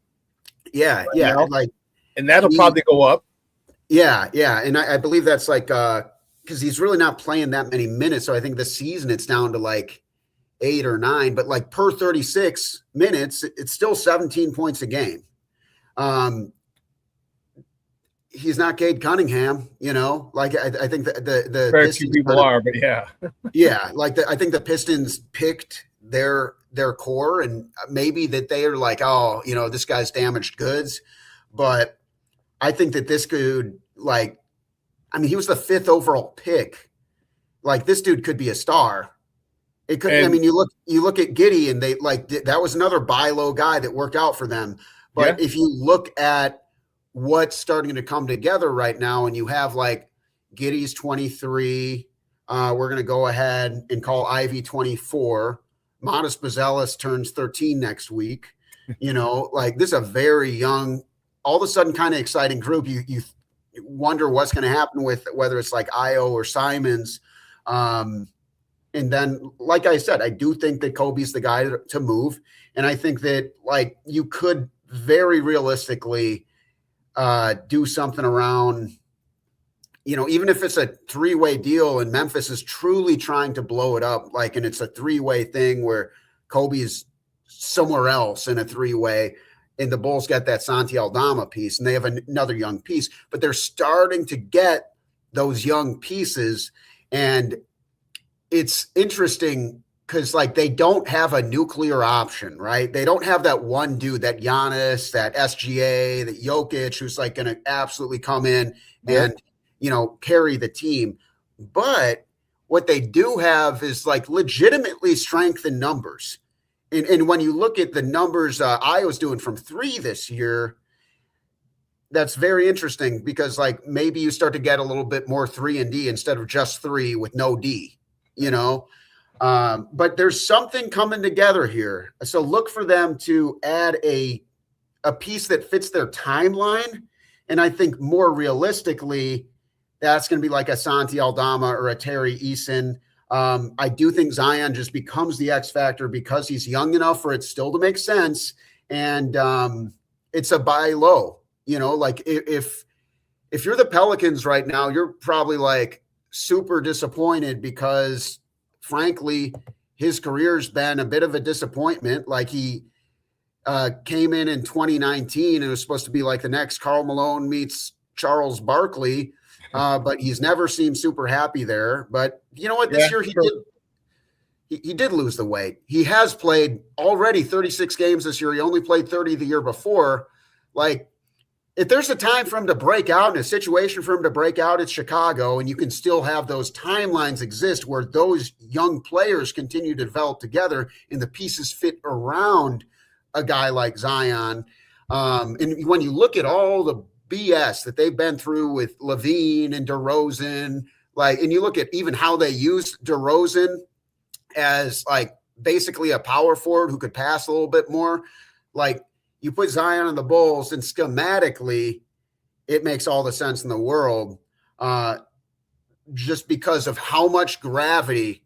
Yeah, right yeah. Now. And that'll probably go up. Yeah, yeah. And I believe that's because he's really not playing that many minutes. So I think this season it's down to 8 or 9, but per 36 minutes, it's still 17 points a game. He's not Cade Cunningham, I think the very few people are, but yeah. Yeah. I think the Pistons picked their core and maybe that they are this guy's damaged goods. But I think that this could he was the 5th overall pick. This dude could be a star. It could. I mean, you look at Giddey and they that was another buy low guy that worked out for them. But if you look at what's starting to come together right now, and you have Giddey's 23, we're going to go ahead and call Ivy 24. Modest Bazelis turns 13 next week. This is a very young, all of a sudden kind of exciting group. You wonder what's going to happen with whether it's Io or Simons. And then, like I said, I do think that Kobe's the guy to move. And I think that you could very realistically do something around, even if it's a 3-way deal and Memphis is truly trying to blow it up, and it's a 3-way thing where Kobe's somewhere else in a 3-way and the Bulls get that Santi Aldama piece and they have another young piece, but they're starting to get those young pieces. And it's interesting because they don't have a nuclear option, right? They don't have that one dude, that Giannis, that SGA, that Jokic, who's going to absolutely come in and, carry the team. But what they do have is legitimately strength in numbers. And when you look at the numbers Iowa's doing from 3 this year, that's very interesting because maybe you start to get a little bit more 3 and D instead of just 3 with no D, but there's something coming together here. So look for them to add a piece that fits their timeline. And I think more realistically, that's going to be a Santi Aldama or a Terry Eason. I do think Zion just becomes the X factor because he's young enough for it still to make sense. And it's a buy low, if you're the Pelicans right now, you're probably super disappointed because frankly, his career's been a bit of a disappointment. He came in 2019 and it was supposed to be the next Karl Malone meets Charles Barkley, but he's never seemed super happy there. But you know what? This year he did lose the weight. He has played already 36 games this year. He only played 30 the year before. Like, if there's a time for him to break out and a situation for him to break out, it's Chicago, and you can still have those timelines exist where those young players continue to develop together and the pieces fit around a guy like Zion. And when you look at all the BS that they've been through with Levine and DeRozan, like, and you look at even how they used DeRozan as like basically a power forward who could pass a little bit more, like, you put Zion on the Bulls, and schematically, it makes all the sense in the world, just because of how much gravity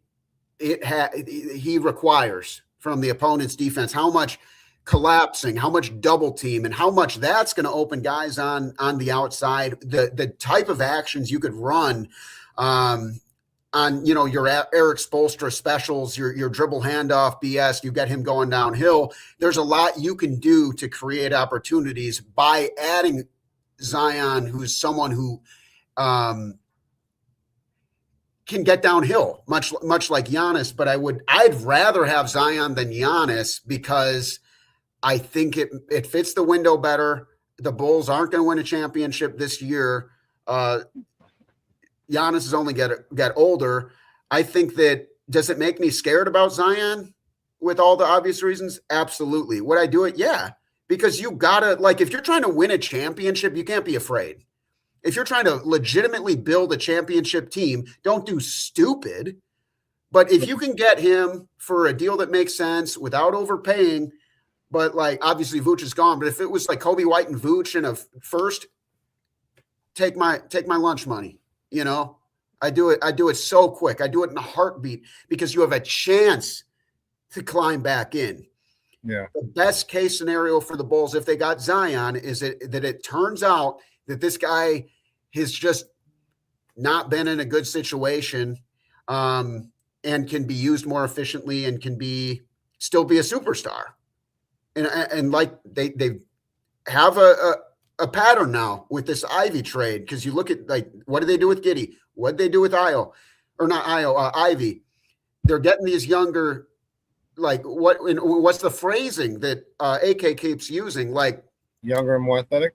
he requires from the opponent's defense, how much collapsing, how much double team, and how much that's going to open guys on the outside. The type of actions you could run on, you know, your Eric Spoelstra specials, your dribble handoff BS, you get him going downhill. There's a lot you can do to create opportunities by adding Zion, who's someone who can get downhill, much like Giannis. But I'd rather have Zion than Giannis because I think it fits the window better. The Bulls aren't going to win a championship this year. Giannis is only get older. I think that, does it make me scared about Zion with all the obvious reasons? Absolutely. Would I do it? Yeah. Because you gotta, like, if you're trying to win a championship, you can't be afraid. If you're trying to legitimately build a championship team, don't do stupid. But if you can get him for a deal that makes sense without overpaying, but like, obviously Vooch is gone, but if it was like Kobe White and Vooch in a first, take my lunch money. You know, I do it so quick. I do it in a heartbeat because you have a chance to climb back in. Yeah. The best case scenario for the Bulls, if they got Zion, is that it turns out that this guy has just not been in a good situation, and can be used more efficiently and can still be a superstar. And like they have a pattern now with this Ivy trade, because you look at, like, what did they do with Giddey? What did they do with Ivy? They're getting these younger, like, what's the phrasing that AK keeps using? Like, younger and more athletic?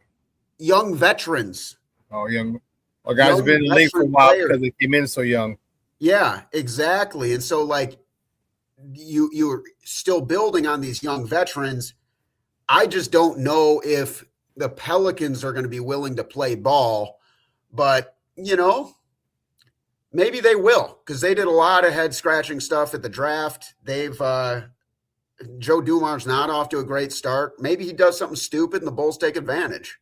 Young veterans. Oh, young. Well, guys have been in the league for a while because they came in so young. Yeah, exactly. And so, like, you're still building on these young veterans. I just don't know if the Pelicans are going to be willing to play ball, but, you know, maybe they will, because they did a lot of head scratching stuff at the draft. Joe Dumars not off to a great start. Maybe he does something stupid and the Bulls take advantage.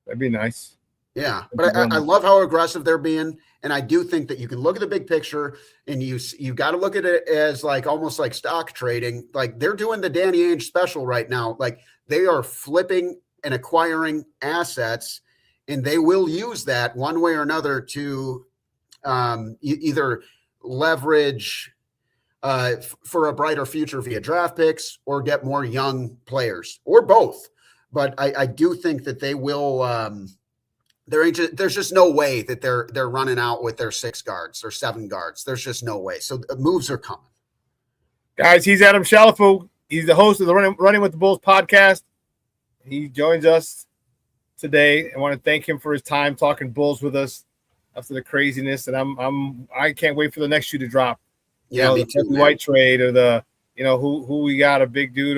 That'd be nice. Yeah, but I love how aggressive they're being, and I do think that you can look at the big picture, and you got to look at it as like almost like stock trading. Like, they're doing the Danny Ainge special right now. Like, they are flipping and acquiring assets, and they will use that one way or another to either leverage for a brighter future via draft picks or get more young players, or both. But I do think that they will. There's just no way that they're running out with their 6 guards or 7 guards. There's just no way. So moves are coming. Guys, he's Adam Chalifoux. He's the host of the Running with the Bulls podcast. He joins us today. I want to thank him for his time talking Bulls with us after the craziness. And I can't wait for the next shoe to drop. Yeah, the Kobe White trade, or the, who we got, a big dude,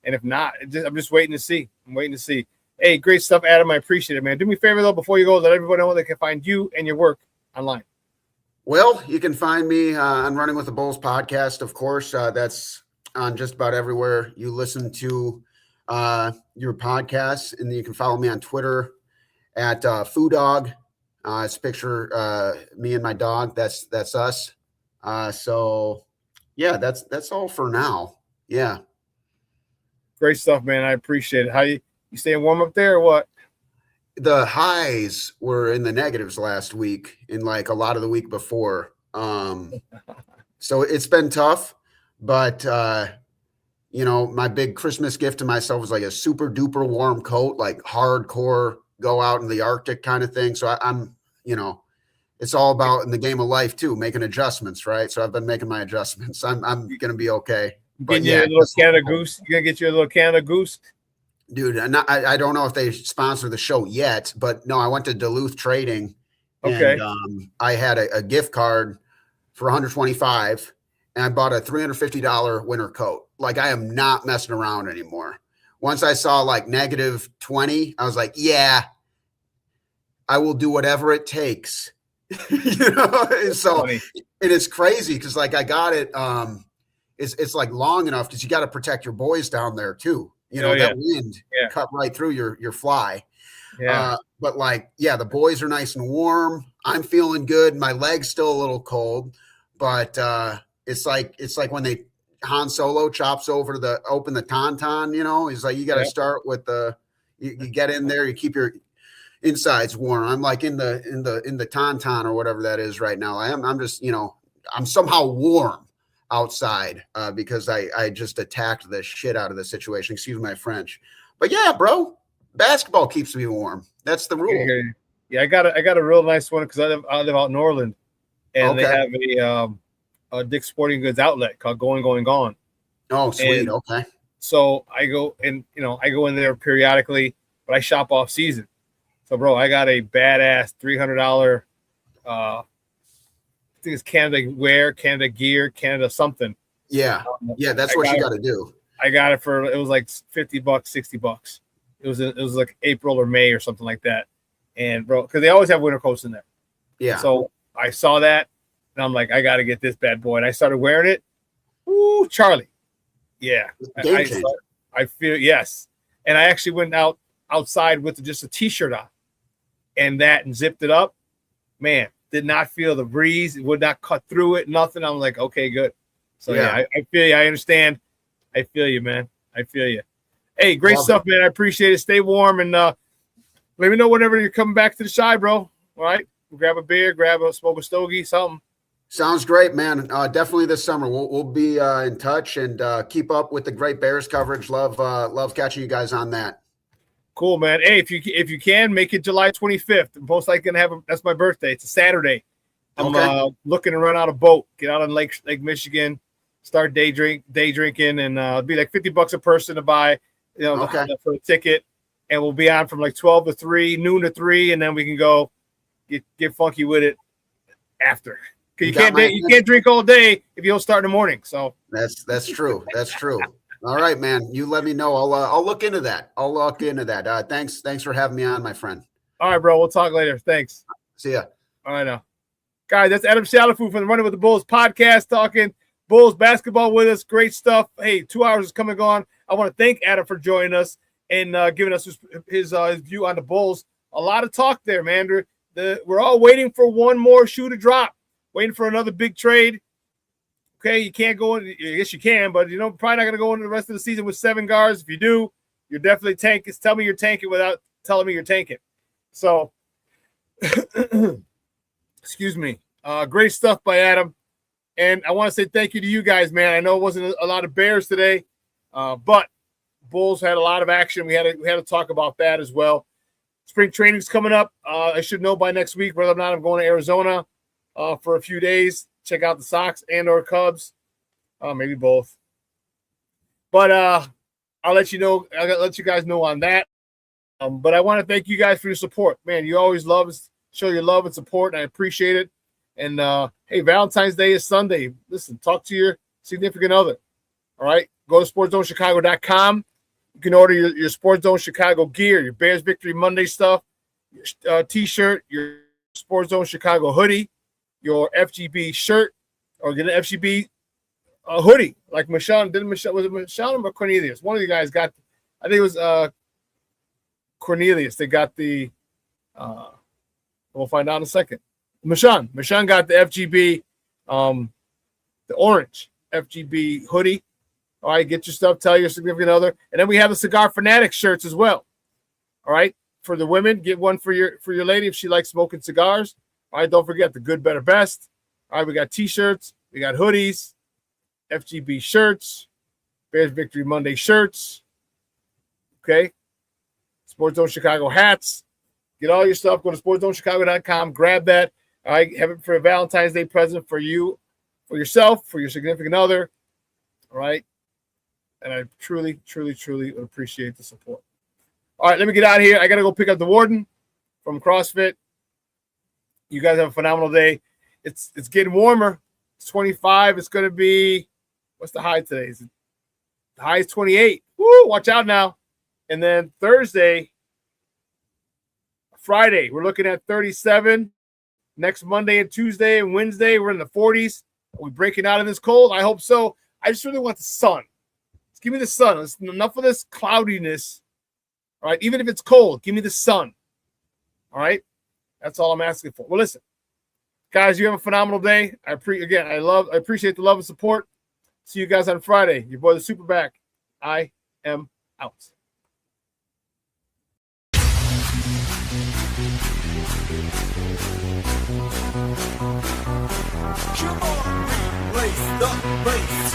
and if not, I'm just waiting to see. I'm waiting to see. Hey, great stuff, Adam. I appreciate it, man. Do me a favor though, before you go, let everybody know where they can find you and your work online. Well, you can find me on Running with the Bulls podcast, of course. That's on just about everywhere you listen to your podcasts, and you can follow me on Twitter at Foo Dog. It's a picture me and my dog. That's us. So yeah, that's all for now. Yeah, great stuff, man. I appreciate it. How you staying warm up there or what? The highs were in the negatives last week, and like a lot of the week before. So it's been tough, but my big Christmas gift to myself was like a super duper warm coat, like hardcore go out in the Arctic kind of thing. So I'm, it's all about in the game of life too, making adjustments, right? So I've been making my adjustments. I'm going to be okay. But Getting you a little Canada Goose. You going to get you a little Canada Goose? Dude, I don't know if they sponsor the show yet, but no, I went to Duluth Trading Okay. and I had a gift card for $125 and I bought a $350 winter coat. Like I am not messing around anymore. Once I saw like -20, I was like, yeah, I will do whatever it takes. So it is crazy because like I got it. It's like long enough because you got to protect your boys down there too. That wind cut right through your fly. Yeah. But like, the boys are nice and warm. I'm feeling good. My leg's still a little cold, but it's like when Han Solo chops open the tauntaun, he's like, you got to start with you get in there, you keep your insides warm. I'm like in the tauntaun or whatever that is right now. I'm just, I'm somehow warm outside because I just attacked the shit out of the situation. Excuse my French. But yeah, bro, basketball keeps me warm. That's the rule. Yeah, I got a real nice one because I live out in Orland, and they have a Dick's Sporting Goods outlet called Going Gone. Oh, sweet. And okay. So I go and I go in there periodically, but I shop off season. So bro, I got a badass $300 I think it's Canada wear, Canada gear, Canada something. Yeah. That's what you got to do. I got it it was like $50, $60. It was like April or May or something like that. And bro, because they always have winter coats in there. Yeah. So I saw that and I'm like, I got to get this bad boy. And I started wearing it. Ooh, Charlie. Yeah. I feel, yes. And I actually went outside with just a t-shirt on and zipped it up. Man, did not feel the breeze. It would not cut through it. Nothing. I'm like, okay, good. So I feel you. I understand. I feel you, man. I feel you. Hey, great stuff, man. I appreciate it. Stay warm and let me know whenever you're coming back to the Shy, bro. All right. Grab a beer, smoke a stogie, something. Sounds great, man. Definitely this summer. We'll be in touch and keep up with the great Bears coverage. Love catching you guys on that. Cool, man. Hey, if you can make it July 25th, I'm most likely gonna that's my birthday. It's a Saturday. I'm looking to run out a boat, get out on Lake Michigan, start day drinking, and it'll be like $50 a person to buy, for a ticket, and we'll be on from like 12 to 3, noon to 3, and then we can go get funky with it after. Because you can't drink all day if you don't start in the morning. So that's true. That's true. All right, man. You let me know. I'll look into that. Thanks for having me on, my friend. All right, bro. We'll talk later. Thanks. See ya. All right, now, guys. That's Adam Chalifoux from the Running with the Bulls podcast, talking Bulls basketball with us. Great stuff. Hey, 2 hours is coming on. I want to thank Adam for joining us and giving us his view on the Bulls. A lot of talk there, man. We're all waiting for one more shoe to drop. Waiting for another big trade. Okay, you can't go in. I guess you can, but probably not going to go into the rest of the season with 7 guards. If you do, you're definitely tanking. Tell me you're tanking without telling me you're tanking. So, excuse me. Great stuff by Adam. And I want to say thank you to you guys, man. I know it wasn't a lot of Bears today, but Bulls had a lot of action. We had to talk about that as well. Spring training's coming up. I should know by next week whether or not I'm going to Arizona for a few days. Check out the Sox and or Cubs. Maybe both. But I'll let you know. I'll let you guys know on that. But I want to thank you guys for your support. Man, you always show your love and support, and I appreciate it. And hey, Valentine's Day is Sunday. Listen, talk to your significant other. All right? Go to sportzonechicago.com. You can order your Sports Zone Chicago gear, your Bears Victory Monday stuff, your T-shirt, your Sports Zone Chicago hoodie, your FGB shirt, or get an FGB hoodie like Michelle. Was it Michelle or Cornelius? One of you guys got, I think it was Cornelius. They got the, we'll find out in a second. Michelle got the FGB, the orange FGB hoodie. All right, get your stuff, tell your significant other. And then we have the Cigar Fanatic shirts as well. All right, for the women, get one for your lady if she likes smoking cigars. All right, don't forget the good, better, best. All right, we got T-shirts, we got hoodies, FGB shirts, Bears Victory Monday shirts. Okay, Sports Zone Chicago hats. Get all your stuff. Go to sportzonechicago.com. Grab that. All right, have it for a Valentine's Day present for you, for yourself, for your significant other. All right. And I truly, truly, truly appreciate the support. All right, let me get out of here. I got to go pick up the warden from CrossFit. You guys have a phenomenal day. It's getting warmer. It's 25. It's going to be, what's the high today? The high is 28. Woo, watch out now. And then Friday, we're looking at 37. Next Monday and Tuesday and Wednesday, we're in the 40s. Are we breaking out of this cold? I hope so. I just really want the sun. Just give me the sun. It's enough of this cloudiness. All right, even if it's cold, give me the sun. All right, that's all I'm asking for. Well, listen, guys, you have a phenomenal day. I appreciate the love and support. See you guys on Friday. Your boy, the SuperBack. I am out. Come on, raise the bass.